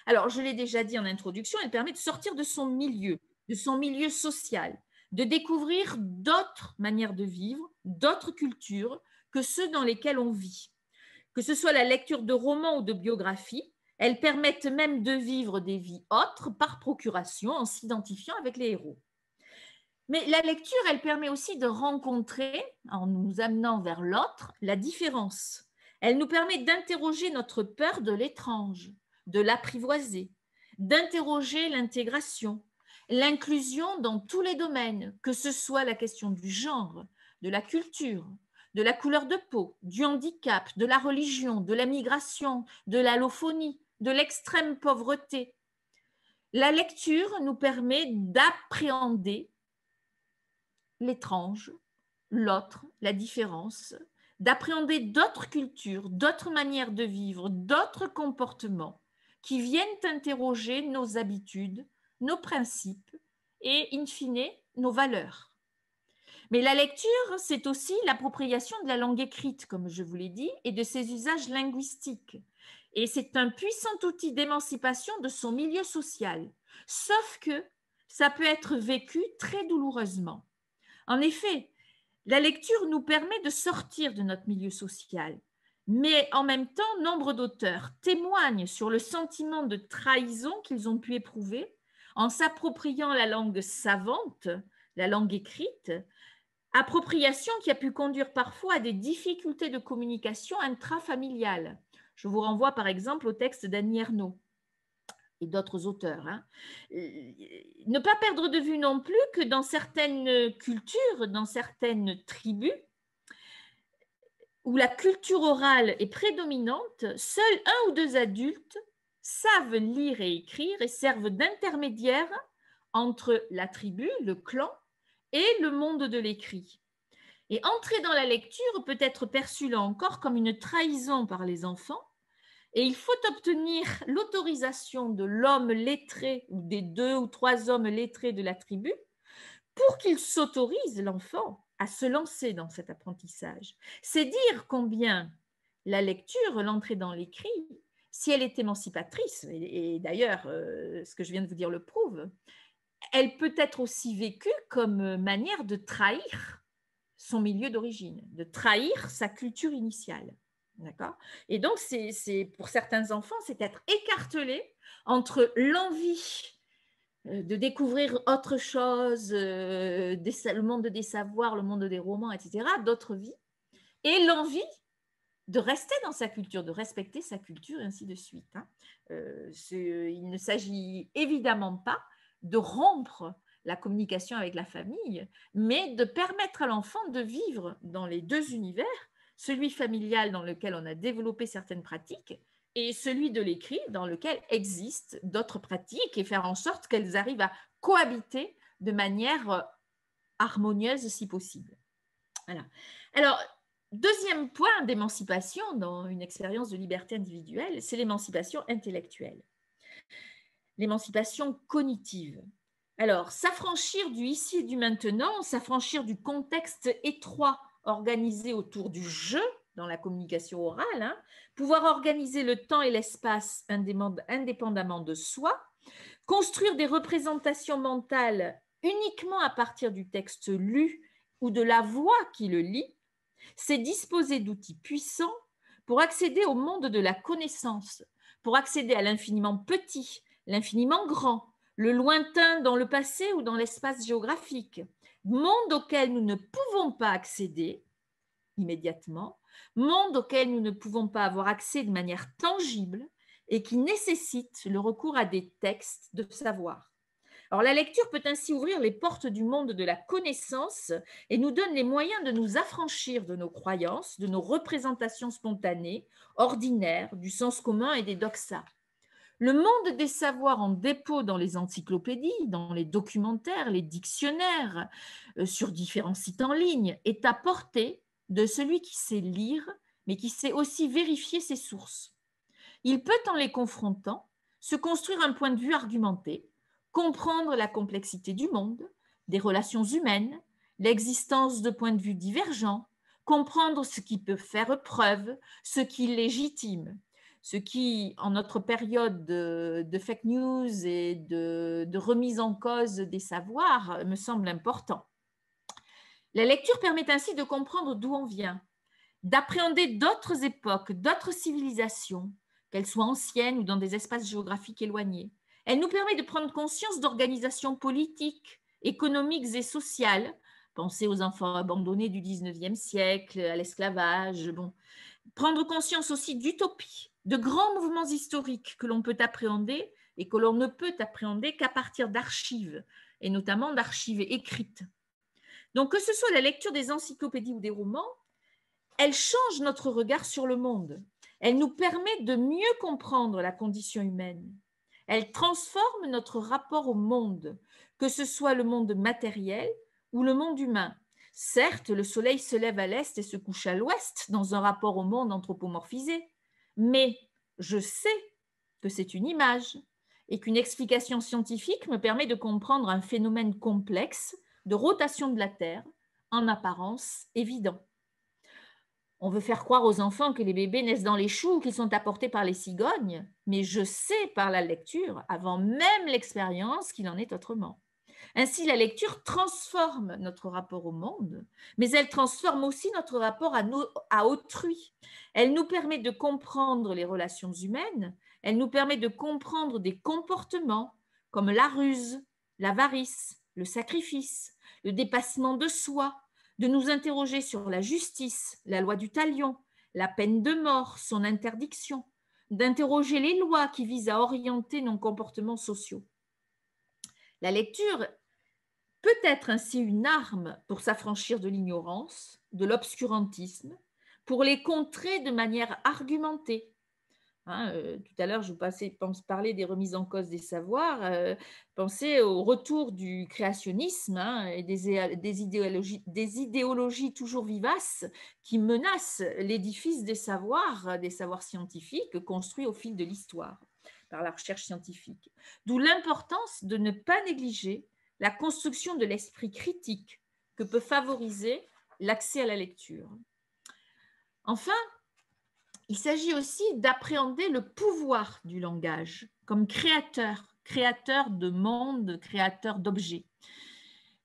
Alors, je l'ai déjà dit en introduction, elle permet de sortir de son milieu social, de découvrir d'autres manières de vivre, d'autres cultures que ceux dans lesquels on vit. Que ce soit la lecture de romans ou de biographies, elles permettent même de vivre des vies autres par procuration en s'identifiant avec les héros. Mais la lecture, elle permet aussi de rencontrer, en nous amenant vers l'autre, la différence. Elle nous permet d'interroger notre peur de l'étrange, de l'apprivoiser, d'interroger l'intégration, l'inclusion dans tous les domaines, que ce soit la question du genre, de la culture, de la couleur de peau, du handicap, de la religion, de la migration, de l'allophonie, de l'extrême pauvreté. La lecture nous permet d'appréhender l'étrange, l'autre, la différence, d'appréhender d'autres cultures, d'autres manières de vivre, d'autres comportements qui viennent interroger nos habitudes, nos principes et, in fine, nos valeurs. Mais la lecture, c'est aussi l'appropriation de la langue écrite, comme je vous l'ai dit, et de ses usages linguistiques. Et c'est un puissant outil d'émancipation de son milieu social, sauf que ça peut être vécu très douloureusement. En effet, la lecture nous permet de sortir de notre milieu social, mais en même temps, nombre d'auteurs témoignent sur le sentiment de trahison qu'ils ont pu éprouver en s'appropriant la langue savante, la langue écrite, appropriation qui a pu conduire parfois à des difficultés de communication intrafamiliale. Je vous renvoie par exemple au texte d'Annie Ernaux et d'autres auteurs. Ne pas perdre de vue non plus que dans certaines cultures, dans certaines tribus, où la culture orale est prédominante, seuls 1 ou 2 adultes savent lire et écrire et servent d'intermédiaires entre la tribu, le clan, et le monde de l'écrit. Et entrer dans la lecture peut être perçu là encore comme une trahison par les enfants, et il faut obtenir l'autorisation de l'homme lettré ou des 2 ou 3 hommes lettrés de la tribu pour qu'il s'autorise, l'enfant, à se lancer dans cet apprentissage. C'est dire combien la lecture, l'entrée dans l'écrit, si elle est émancipatrice, et d'ailleurs ce que je viens de vous dire le prouve, elle peut être aussi vécue comme manière de trahir son milieu d'origine, de trahir sa culture initiale. D'accord ? Et donc, pour certains enfants, c'est être écartelé entre l'envie de découvrir autre chose, le monde des savoirs, le monde des romans, etc., d'autres vies, et l'envie de rester dans sa culture, de respecter sa culture, et ainsi de suite. Il ne s'agit évidemment pas de rompre la communication avec la famille, mais de permettre à l'enfant de vivre dans les 2 univers, celui familial dans lequel on a développé certaines pratiques et celui de l'écrit dans lequel existent d'autres pratiques et faire en sorte qu'elles arrivent à cohabiter de manière harmonieuse si possible. Voilà. Alors, deuxième point d'émancipation dans une expérience de liberté individuelle, c'est l'émancipation intellectuelle. L'émancipation cognitive. Alors, s'affranchir du ici et du maintenant, s'affranchir du contexte étroit organisé autour du jeu dans la communication orale, hein, pouvoir organiser le temps et l'espace indépendamment de soi, construire des représentations mentales uniquement à partir du texte lu ou de la voix qui le lit, c'est disposer d'outils puissants pour accéder au monde de la connaissance, pour accéder à l'infiniment petit, l'infiniment grand, le lointain dans le passé ou dans l'espace géographique, monde auquel nous ne pouvons pas accéder immédiatement, monde auquel nous ne pouvons pas avoir accès de manière tangible et qui nécessite le recours à des textes de savoir. Alors, la lecture peut ainsi ouvrir les portes du monde de la connaissance et nous donne les moyens de nous affranchir de nos croyances, de nos représentations spontanées, ordinaires, du sens commun et des doxas. Le monde des savoirs en dépôt dans les encyclopédies, dans les documentaires, les dictionnaires, sur différents sites en ligne, est à portée de celui qui sait lire, mais qui sait aussi vérifier ses sources. Il peut, en les confrontant, se construire un point de vue argumenté, comprendre la complexité du monde, des relations humaines, l'existence de points de vue divergents, comprendre ce qui peut faire preuve, ce qui légitime, ce qui, en notre période de fake news et de remise en cause des savoirs, me semble important. La lecture permet ainsi de comprendre d'où on vient, d'appréhender d'autres époques, d'autres civilisations, qu'elles soient anciennes ou dans des espaces géographiques éloignés. Elle nous permet de prendre conscience d'organisations politiques, économiques et sociales. Pensez aux enfants abandonnés du 19e siècle, à l'esclavage. Bon. Prendre conscience aussi d'utopies, de grands mouvements historiques que l'on peut appréhender et que l'on ne peut appréhender qu'à partir d'archives, et notamment d'archives écrites. Donc, que ce soit la lecture des encyclopédies ou des romans, elle change notre regard sur le monde. Elle nous permet de mieux comprendre la condition humaine. Elle transforme notre rapport au monde, que ce soit le monde matériel ou le monde humain. Certes, le soleil se lève à l'est et se couche à l'ouest dans un rapport au monde anthropomorphisé, mais je sais que c'est une image et qu'une explication scientifique me permet de comprendre un phénomène complexe de rotation de la Terre, en apparence évident. On veut faire croire aux enfants que les bébés naissent dans les choux ou qu'ils sont apportés par les cigognes, mais je sais par la lecture, avant même l'expérience, qu'il en est autrement. Ainsi, la lecture transforme notre rapport au monde, mais elle transforme aussi notre rapport à autrui. Elle nous permet de comprendre les relations humaines, elle nous permet de comprendre des comportements comme la ruse, l'avarice, le sacrifice, le dépassement de soi, de nous interroger sur la justice, la loi du talion, la peine de mort, son interdiction, d'interroger les lois qui visent à orienter nos comportements sociaux. La lecture peut être ainsi une arme pour s'affranchir de l'ignorance, de l'obscurantisme, pour les contrer de manière argumentée. Tout à l'heure, je vous parlais des remises en cause des savoirs. Pensez au retour du créationnisme et des idéologies toujours vivaces qui menacent l'édifice des savoirs scientifiques construits au fil de l'histoire par la recherche scientifique. D'où l'importance de ne pas négliger la construction de l'esprit critique que peut favoriser l'accès à la lecture. Enfin, il s'agit aussi d'appréhender le pouvoir du langage comme créateur de monde, créateur d'objets.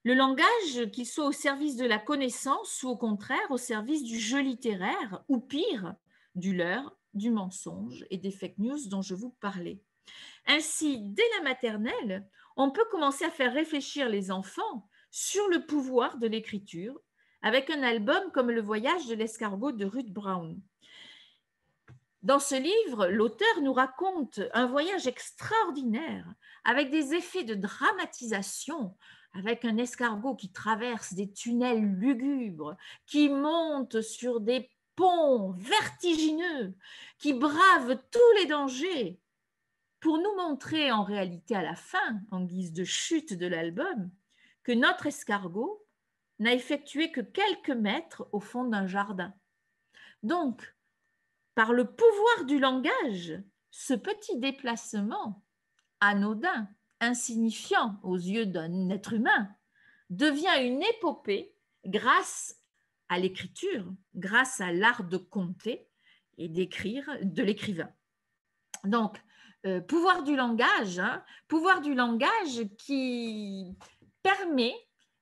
Le langage, qu'il soit au service de la connaissance ou au contraire au service du jeu littéraire, ou pire, du leurre, du mensonge et des fake news dont je vous parlais. Ainsi, dès la maternelle, on peut commencer à faire réfléchir les enfants sur le pouvoir de l'écriture avec un album comme Le voyage de l'escargot de Ruth Brown. Dans ce livre, l'auteur nous raconte un voyage extraordinaire avec des effets de dramatisation, avec un escargot qui traverse des tunnels lugubres, qui monte sur des ponts vertigineux, qui brave tous les dangers, pour nous montrer en réalité à la fin, en guise de chute de l'album, que notre escargot n'a effectué que quelques mètres au fond d'un jardin. Donc, par le pouvoir du langage, ce petit déplacement anodin, insignifiant aux yeux d'un être humain, devient une épopée grâce à l'écriture grâce à l'art de compter et d'écrire de l'écrivain. Donc, pouvoir du langage qui permet,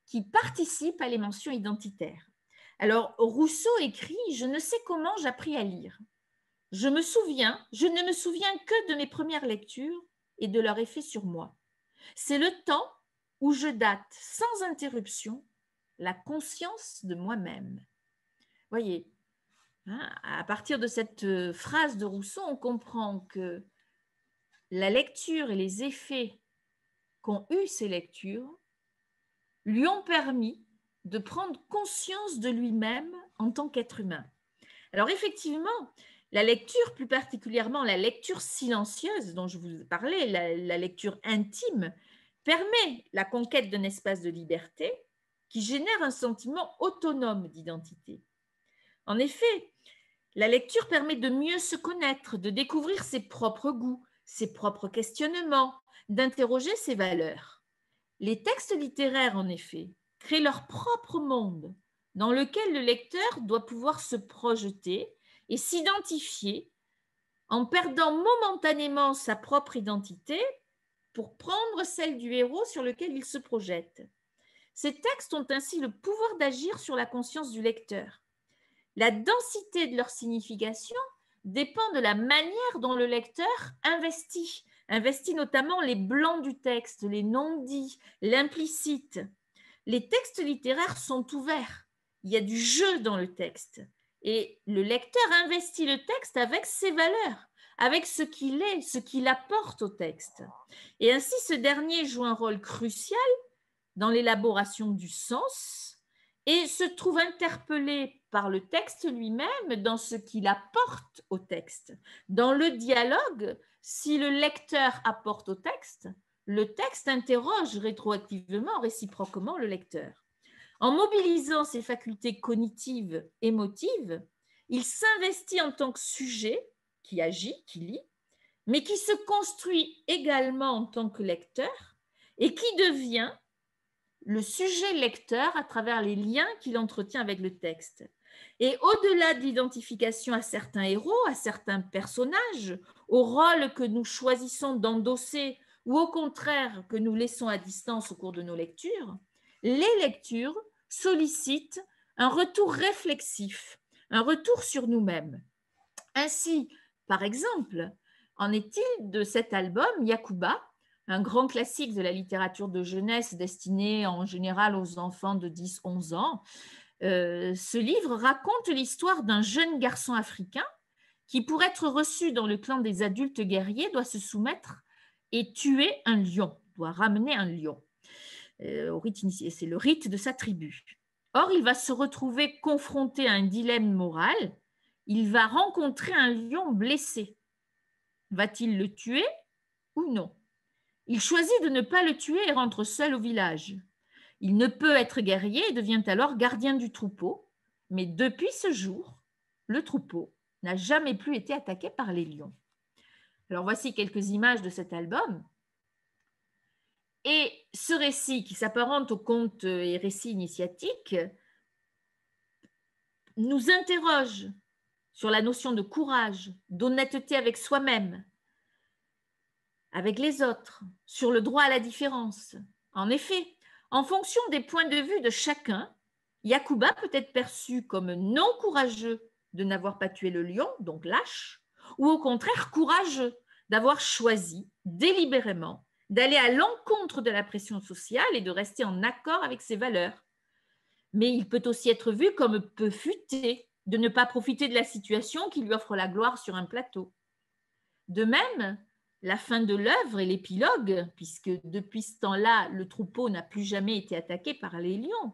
qui participe à l'émotion identitaire. Alors, Rousseau écrit « Je ne sais comment j'appris à lire. Je ne me souviens que de mes premières lectures et de leur effet sur moi. C'est le temps où je date sans interruption la conscience de moi-même. » Voyez, hein, à partir de cette phrase de Rousseau, on comprend que la lecture et les effets qu'ont eu ces lectures lui ont permis de prendre conscience de lui-même en tant qu'être humain. Alors effectivement, la lecture, plus particulièrement la lecture silencieuse dont je vous parlais, la lecture intime, permet la conquête d'un espace de liberté qui génère un sentiment autonome d'identité. En effet, la lecture permet de mieux se connaître, de découvrir ses propres goûts, ses propres questionnements, d'interroger ses valeurs. Les textes littéraires, en effet, créent leur propre monde dans lequel le lecteur doit pouvoir se projeter et s'identifier en perdant momentanément sa propre identité pour prendre celle du héros sur lequel il se projette. Ces textes ont ainsi le pouvoir d'agir sur la conscience du lecteur. La densité de leur signification dépend de la manière dont le lecteur investit notamment les blancs du texte, les non-dits, l'implicite. Les textes littéraires sont ouverts, il y a du jeu dans le texte et le lecteur investit le texte avec ses valeurs, avec ce qu'il est, ce qu'il apporte au texte. Et ainsi, ce dernier joue un rôle crucial dans l'élaboration du sens et se trouve interpellé par le texte lui-même dans ce qu'il apporte au texte. Dans le dialogue, si le lecteur apporte au texte, le texte interroge rétroactivement, réciproquement le lecteur. En mobilisant ses facultés cognitives, émotives, il s'investit en tant que sujet qui agit, qui lit, mais qui se construit également en tant que lecteur et qui devient le sujet lecteur à travers les liens qu'il entretient avec le texte. Et au-delà de l'identification à certains héros, à certains personnages, au rôle que nous choisissons d'endosser ou au contraire que nous laissons à distance au cours de nos lectures, les lectures sollicitent un retour réflexif, un retour sur nous-mêmes. Ainsi, par exemple, en est-il de cet album Yacouba, un grand classique de la littérature de jeunesse destiné en général aux enfants de 10-11 ans. Ce livre raconte l'histoire d'un jeune garçon africain qui, pour être reçu dans le clan des adultes guerriers, doit se soumettre et tuer un lion, doit ramener un lion. C'est le rite de sa tribu. Or, il va se retrouver confronté à un dilemme moral. Il va rencontrer un lion blessé. Va-t-il le tuer ou non? Il choisit de ne pas le tuer et rentre seul au village. Il ne peut être guerrier et devient alors gardien du troupeau. Mais depuis ce jour, le troupeau n'a jamais plus été attaqué par les lions. Alors voici quelques images de cet album. Et ce récit, qui s'apparente aux contes et récits initiatiques, nous interroge sur la notion de courage, d'honnêteté avec soi-même, avec les autres, sur le droit à la différence. En effet, en fonction des points de vue de chacun, Yacouba peut être perçu comme non courageux de n'avoir pas tué le lion, donc lâche, ou au contraire courageux d'avoir choisi délibérément d'aller à l'encontre de la pression sociale et de rester en accord avec ses valeurs. Mais il peut aussi être vu comme peu futé, de ne pas profiter de la situation qui lui offre la gloire sur un plateau. De même, la fin de l'œuvre et l'épilogue, puisque depuis ce temps-là, le troupeau n'a plus jamais été attaqué par les lions,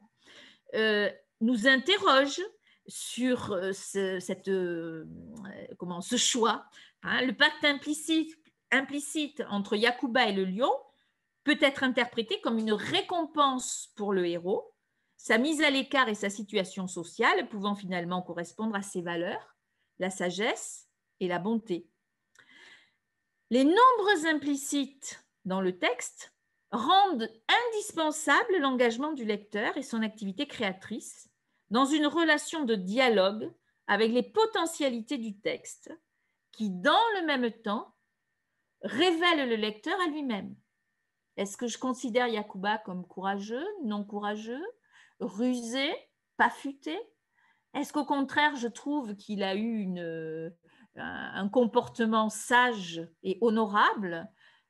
nous interroge sur ce choix. Le pacte implicite entre Yacouba et le lion peut être interprété comme une récompense pour le héros, sa mise à l'écart et sa situation sociale pouvant finalement correspondre à ses valeurs, la sagesse et la bonté. Les nombres implicites dans le texte rendent indispensable l'engagement du lecteur et son activité créatrice dans une relation de dialogue avec les potentialités du texte qui, dans le même temps, révèle le lecteur à lui-même. Est-ce que je considère Yacouba comme courageux, non courageux, rusé, pas futé? Est-ce qu'au contraire, je trouve qu'il a eu un comportement sage et honorable?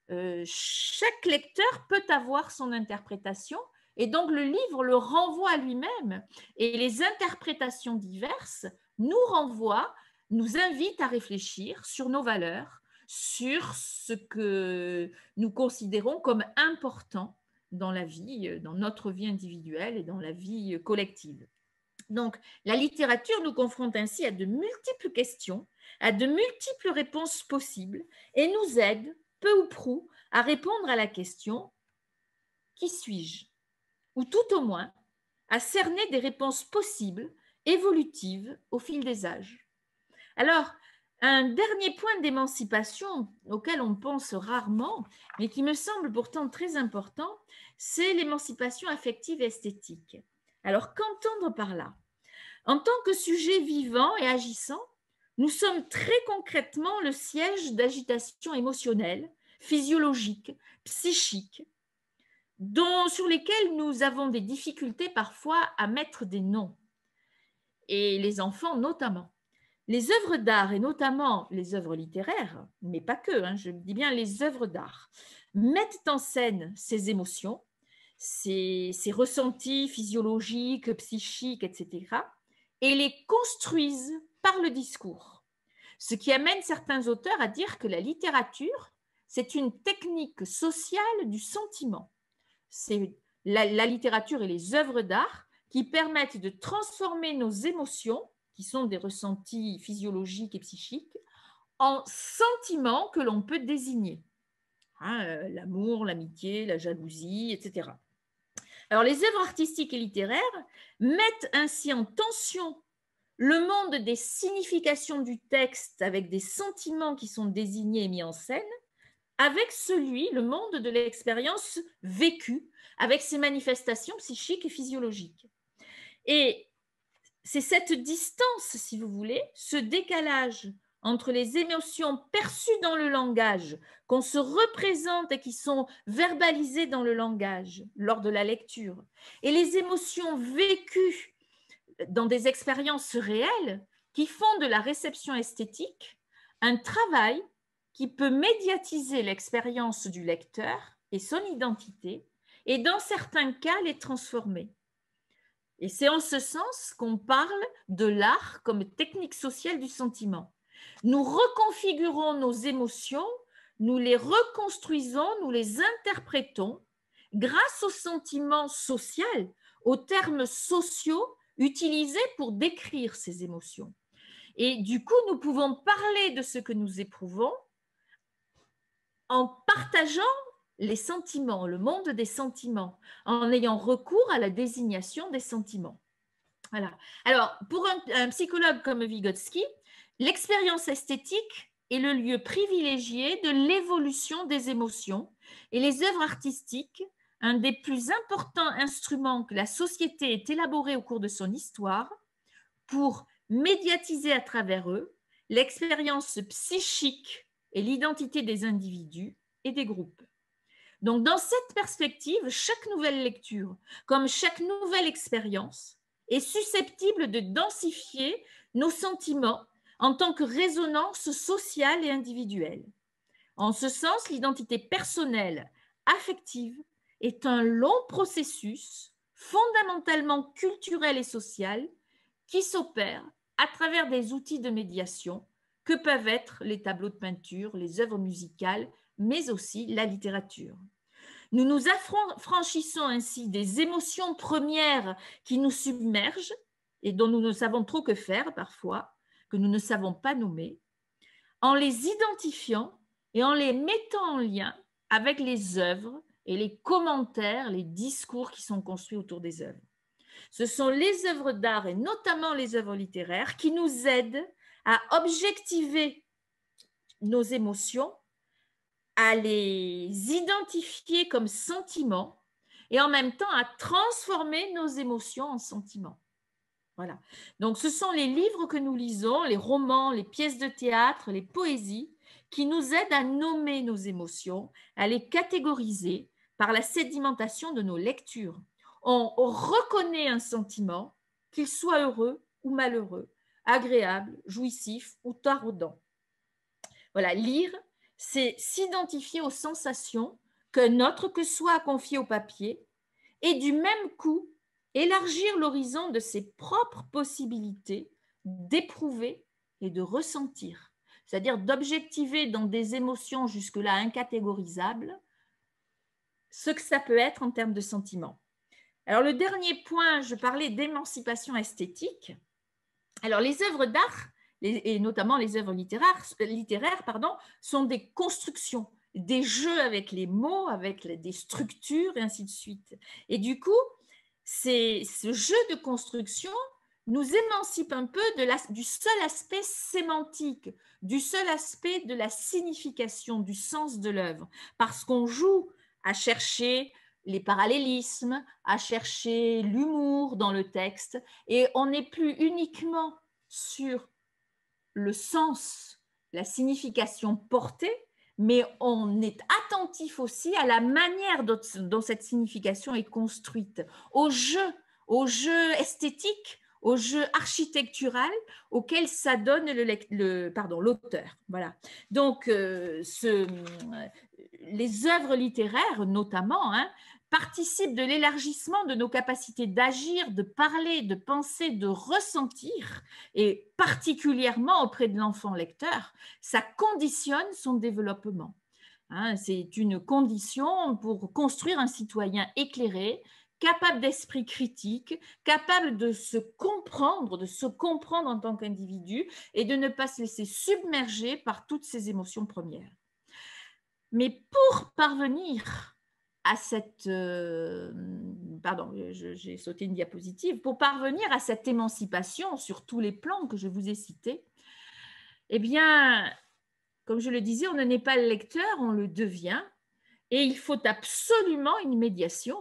Chaque lecteur peut avoir son interprétation et donc le livre le renvoie à lui-même. Et les interprétations diverses nous renvoient, nous invitent à réfléchir sur nos valeurs, sur ce que nous considérons comme important dans la vie, dans notre vie individuelle et dans la vie collective. Donc, la littérature nous confronte ainsi à de multiples questions, à de multiples réponses possibles et nous aide, peu ou prou, à répondre à la question « Qui suis-je ?» ou tout au moins à cerner des réponses possibles, évolutives au fil des âges. Alors, un dernier point d'émancipation auquel on pense rarement, mais qui me semble pourtant très important, c'est l'émancipation affective et esthétique. Alors, qu'entendre par là? En tant que sujet vivant et agissant, nous sommes très concrètement le siège d'agitation émotionnelle, physiologique, psychique, sur lesquelles nous avons des difficultés parfois à mettre des noms, et les enfants notamment. Les œuvres d'art, et notamment les œuvres littéraires, mais pas que, je dis bien les œuvres d'art, mettent en scène ces émotions, ces ressentis physiologiques, psychiques, etc., et les construisent par le discours. Ce qui amène certains auteurs à dire que la littérature, c'est une technique sociale du sentiment. C'est la littérature et les œuvres d'art qui permettent de transformer nos émotions, qui sont des ressentis physiologiques et psychiques, en sentiments que l'on peut désigner. L'amour, l'amitié, la jalousie, etc. Alors, les œuvres artistiques et littéraires mettent ainsi en tension le monde des significations du texte avec des sentiments qui sont désignés et mis en scène, avec le monde de l'expérience vécue, avec ses manifestations psychiques et physiologiques. Et c'est cette distance, si vous voulez, ce décalage entre les émotions perçues dans le langage, qu'on se représente et qui sont verbalisées dans le langage lors de la lecture, et les émotions vécues dans des expériences réelles qui font de la réception esthétique un travail qui peut médiatiser l'expérience du lecteur et son identité, et dans certains cas les transformer. Et c'est en ce sens qu'on parle de l'art comme technique sociale du sentiment. Nous reconfigurons nos émotions, nous les reconstruisons, nous les interprétons grâce au sentiment social, aux termes sociaux utilisés pour décrire ces émotions. Et du coup, nous pouvons parler de ce que nous éprouvons en partageant les sentiments, le monde des sentiments, en ayant recours à la désignation des sentiments. Voilà. Alors, pour un psychologue comme Vygotsky, l'expérience esthétique est le lieu privilégié de l'évolution des émotions et les œuvres artistiques, un des plus importants instruments que la société ait élaboré au cours de son histoire pour médiatiser à travers eux l'expérience psychique et l'identité des individus et des groupes. Donc, dans cette perspective, chaque nouvelle lecture, comme chaque nouvelle expérience, est susceptible de densifier nos sentiments en tant que résonance sociale et individuelle. En ce sens, l'identité personnelle, affective, est un long processus fondamentalement culturel et social qui s'opère à travers des outils de médiation que peuvent être les tableaux de peinture, les œuvres musicales, mais aussi la littérature. Nous nous affranchissons ainsi des émotions premières qui nous submergent et dont nous ne savons trop que faire parfois, que nous ne savons pas nommer, en les identifiant et en les mettant en lien avec les œuvres et les commentaires, les discours qui sont construits autour des œuvres. Ce sont les œuvres d'art et notamment les œuvres littéraires qui nous aident à objectiver nos émotions, à les identifier comme sentiments et en même temps à transformer nos émotions en sentiments. Voilà. Donc, ce sont les livres que nous lisons, les romans, les pièces de théâtre, les poésies, qui nous aident à nommer nos émotions, à les catégoriser par la sédimentation de nos lectures. On reconnaît un sentiment, qu'il soit heureux ou malheureux, agréable, jouissif ou taraudant. Voilà, lire, c'est s'identifier aux sensations qu'un autre que soi a confiées au papier et du même coup, élargir l'horizon de ses propres possibilités d'éprouver et de ressentir, c'est-à-dire d'objectiver dans des émotions jusque-là incatégorisables ce que ça peut être en termes de sentiments. Alors le dernier point, je parlais d'émancipation esthétique. Alors les œuvres d'art, et notamment les œuvres littéraires, sont des constructions, des jeux avec les mots, avec des structures et ainsi de suite. Et du coup, ce jeu de construction nous émancipe un peu du seul aspect sémantique, du seul aspect de la signification, du sens de l'œuvre, parce qu'on joue à chercher les parallélismes, à chercher l'humour dans le texte, et on n'est plus uniquement sur le sens, la signification portée, mais on est attentif aussi à la manière dont cette signification est construite, au jeu esthétique, au jeu architectural auquel s'adonne l'auteur. Voilà. Donc, les œuvres littéraires, notamment, participent de l'élargissement de nos capacités d'agir, de parler, de penser, de ressentir, et particulièrement auprès de l'enfant lecteur, ça conditionne son développement. C'est une condition pour construire un citoyen éclairé, capable d'esprit critique, capable de se comprendre en tant qu'individu et de ne pas se laisser submerger par toutes ses émotions premières. Mais pour parvenir à cette... j'ai sauté une diapositive. Pour parvenir à cette émancipation sur tous les plans que je vous ai cités, eh bien, comme je le disais, on ne naît pas le lecteur, on le devient. Et il faut absolument une médiation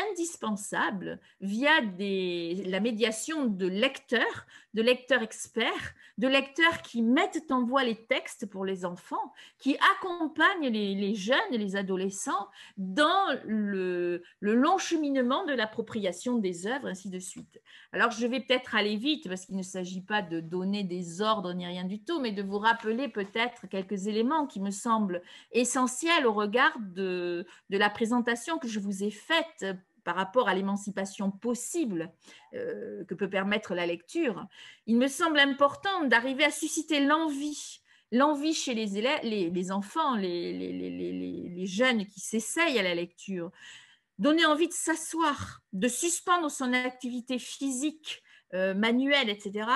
indispensable via la médiation de lecteurs experts, de lecteurs qui mettent en voix les textes pour les enfants, qui accompagnent les jeunes et les adolescents dans le long cheminement de l'appropriation des œuvres, ainsi de suite. Alors, je vais peut-être aller vite parce qu'il ne s'agit pas de donner des ordres ni rien du tout, mais de vous rappeler peut-être quelques éléments qui me semblent essentiels au regard de la présentation que je vous ai faite par rapport à l'émancipation possible que peut permettre la lecture. Il me semble important d'arriver à susciter l'envie chez les enfants, les jeunes qui s'essayent à la lecture, donner envie de s'asseoir, de suspendre son activité physique, manuelle, etc.,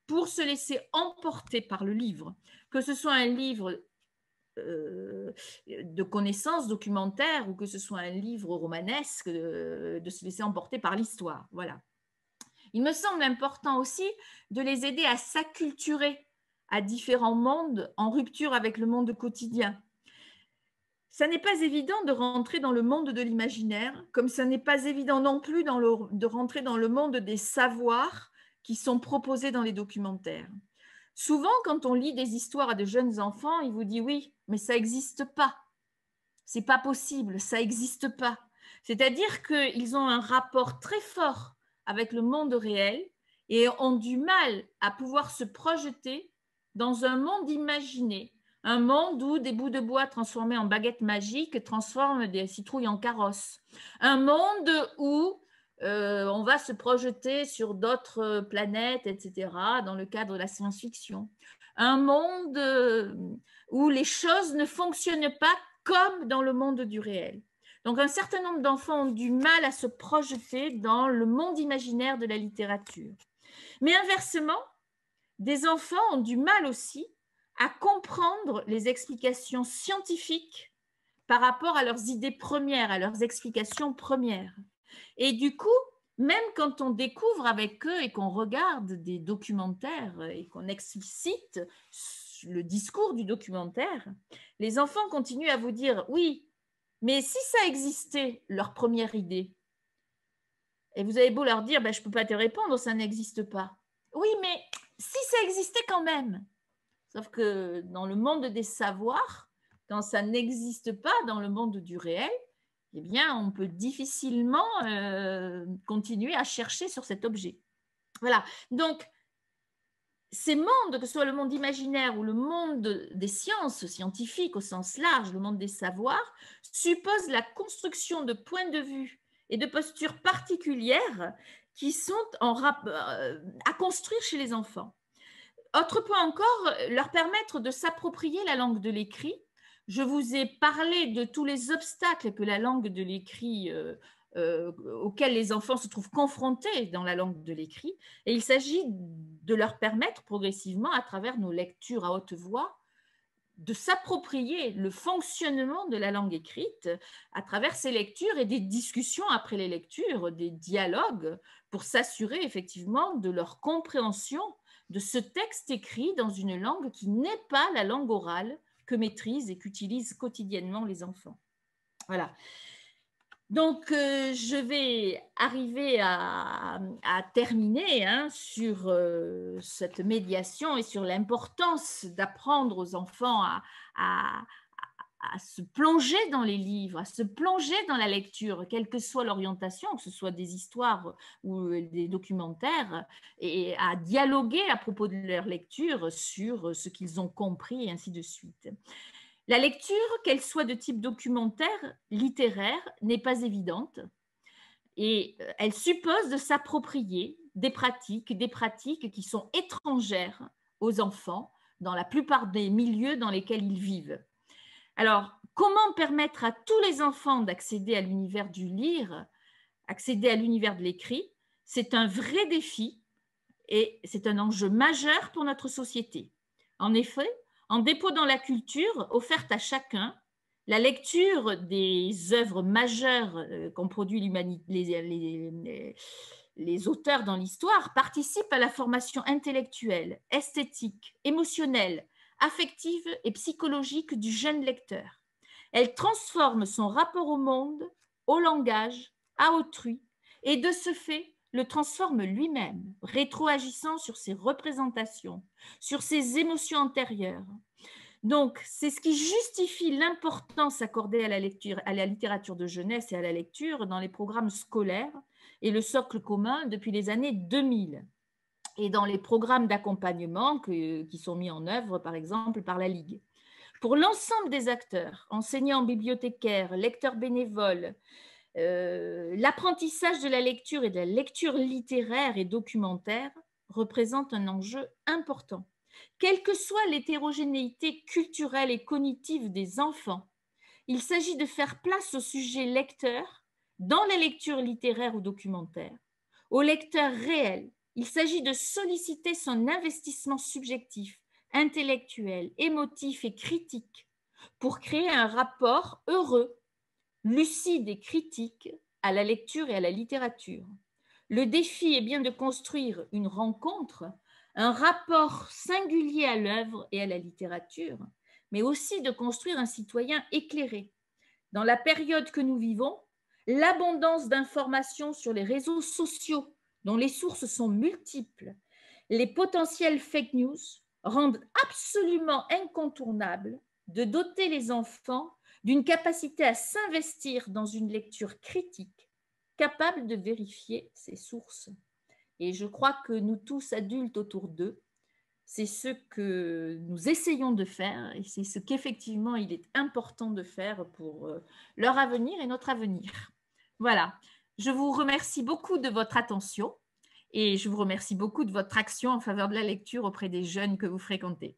pour se laisser emporter par le livre, que ce soit un livre de connaissances documentaires ou que ce soit un livre romanesque, de se laisser emporter par l'histoire. Voilà. Il me semble important aussi de les aider à s'acculturer à différents mondes en rupture avec le monde quotidien. Ça n'est pas évident de rentrer dans le monde de l'imaginaire, comme ça n'est pas évident non plus de rentrer dans le monde des savoirs qui sont proposés dans les documentaires. Souvent, quand on lit des histoires à de jeunes enfants, ils vous disent oui, mais ça n'existe pas. C'est pas possible, ça n'existe pas. C'est-à-dire qu'ils ont un rapport très fort avec le monde réel et ont du mal à pouvoir se projeter dans un monde imaginé, un monde où des bouts de bois transformés en baguettes magiques transforment des citrouilles en carrosses, un monde où on va se projeter sur d'autres planètes, etc., dans le cadre de la science-fiction. Un monde où les choses ne fonctionnent pas comme dans le monde du réel. Donc, un certain nombre d'enfants ont du mal à se projeter dans le monde imaginaire de la littérature. Mais inversement, des enfants ont du mal aussi à comprendre les explications scientifiques par rapport à leurs idées premières, à leurs explications premières. Et du coup, même quand on découvre avec eux et qu'on regarde des documentaires et qu'on explicite le discours du documentaire, les enfants continuent à vous dire « Oui, mais si ça existait, leur première idée, Et vous avez beau leur dire, ben, je ne peux pas te répondre, ça n'existe pas. Oui, mais si ça existait quand même. Sauf que dans le monde des savoirs, quand ça n'existe pas dans le monde du réel, eh bien, on peut difficilement continuer à chercher sur cet objet. Voilà. Donc, ces mondes, que ce soit le monde imaginaire ou le monde des sciences scientifiques au sens large, le monde des savoirs, supposent la construction de points de vue et de postures particulières qui sont à construire chez les enfants. Autre point encore, leur permettre de s'approprier la langue de l'écrit. Je vous ai parlé de tous les obstacles que la langue de l'écrit auxquels les enfants se trouvent confrontés dans la langue de l'écrit. Et il s'agit de leur permettre progressivement, à travers nos lectures à haute voix, de s'approprier le fonctionnement de la langue écrite à travers ces lectures et des discussions après les lectures, des dialogues, pour s'assurer effectivement de leur compréhension de ce texte écrit dans une langue qui n'est pas la langue orale que maîtrisent et qu'utilisent quotidiennement les enfants. Voilà. Donc, je vais arriver à terminer sur cette médiation et sur l'importance d'apprendre aux enfants à se plonger dans les livres, à se plonger dans la lecture, quelle que soit l'orientation, que ce soit des histoires ou des documentaires, et à dialoguer à propos de leur lecture sur ce qu'ils ont compris et ainsi de suite. La lecture, qu'elle soit de type documentaire, littéraire, n'est pas évidente et elle suppose de s'approprier des pratiques qui sont étrangères aux enfants dans la plupart des milieux dans lesquels ils vivent. Alors, comment permettre à tous les enfants d'accéder à l'univers du lire, accéder à l'univers de l'écrit? C'est un vrai défi et c'est un enjeu majeur pour notre société. En effet, en déposant la culture offerte à chacun, la lecture des œuvres majeures qu'ont produit les auteurs dans l'histoire participe à la formation intellectuelle, esthétique, émotionnelle, affective et psychologique du jeune lecteur. Elle transforme son rapport au monde, au langage, à autrui, et de ce fait, le transforme lui-même, rétroagissant sur ses représentations, sur ses émotions antérieures. Donc, c'est ce qui justifie l'importance accordée à la lecture, à la littérature de jeunesse et à la lecture dans les programmes scolaires et le socle commun depuis les années 2000 et dans les programmes d'accompagnement qui sont mis en œuvre, par exemple, par la Ligue. Pour l'ensemble des acteurs, enseignants, bibliothécaires, lecteurs bénévoles, l'apprentissage de la lecture et de la lecture littéraire et documentaire représente un enjeu important. Quelle que soit l'hétérogénéité culturelle et cognitive des enfants, il s'agit de faire place au sujet lecteur dans la lecture littéraire ou documentaire, au lecteur réel. Il s'agit de solliciter son investissement subjectif, intellectuel, émotif et critique pour créer un rapport heureux, lucide et critique à la lecture et à la littérature. Le défi est bien de construire une rencontre, un rapport singulier à l'œuvre et à la littérature, mais aussi de construire un citoyen éclairé. Dans la période que nous vivons, l'abondance d'informations sur les réseaux sociaux, dont les sources sont multiples, les potentiels fake news rendent absolument incontournable de doter les enfants d'une capacité à s'investir dans une lecture critique, capable de vérifier ses sources. Et je crois que nous tous, adultes autour d'eux, c'est ce que nous essayons de faire et c'est ce qu'effectivement il est important de faire pour leur avenir et notre avenir. Voilà, je vous remercie beaucoup de votre attention et je vous remercie beaucoup de votre action en faveur de la lecture auprès des jeunes que vous fréquentez.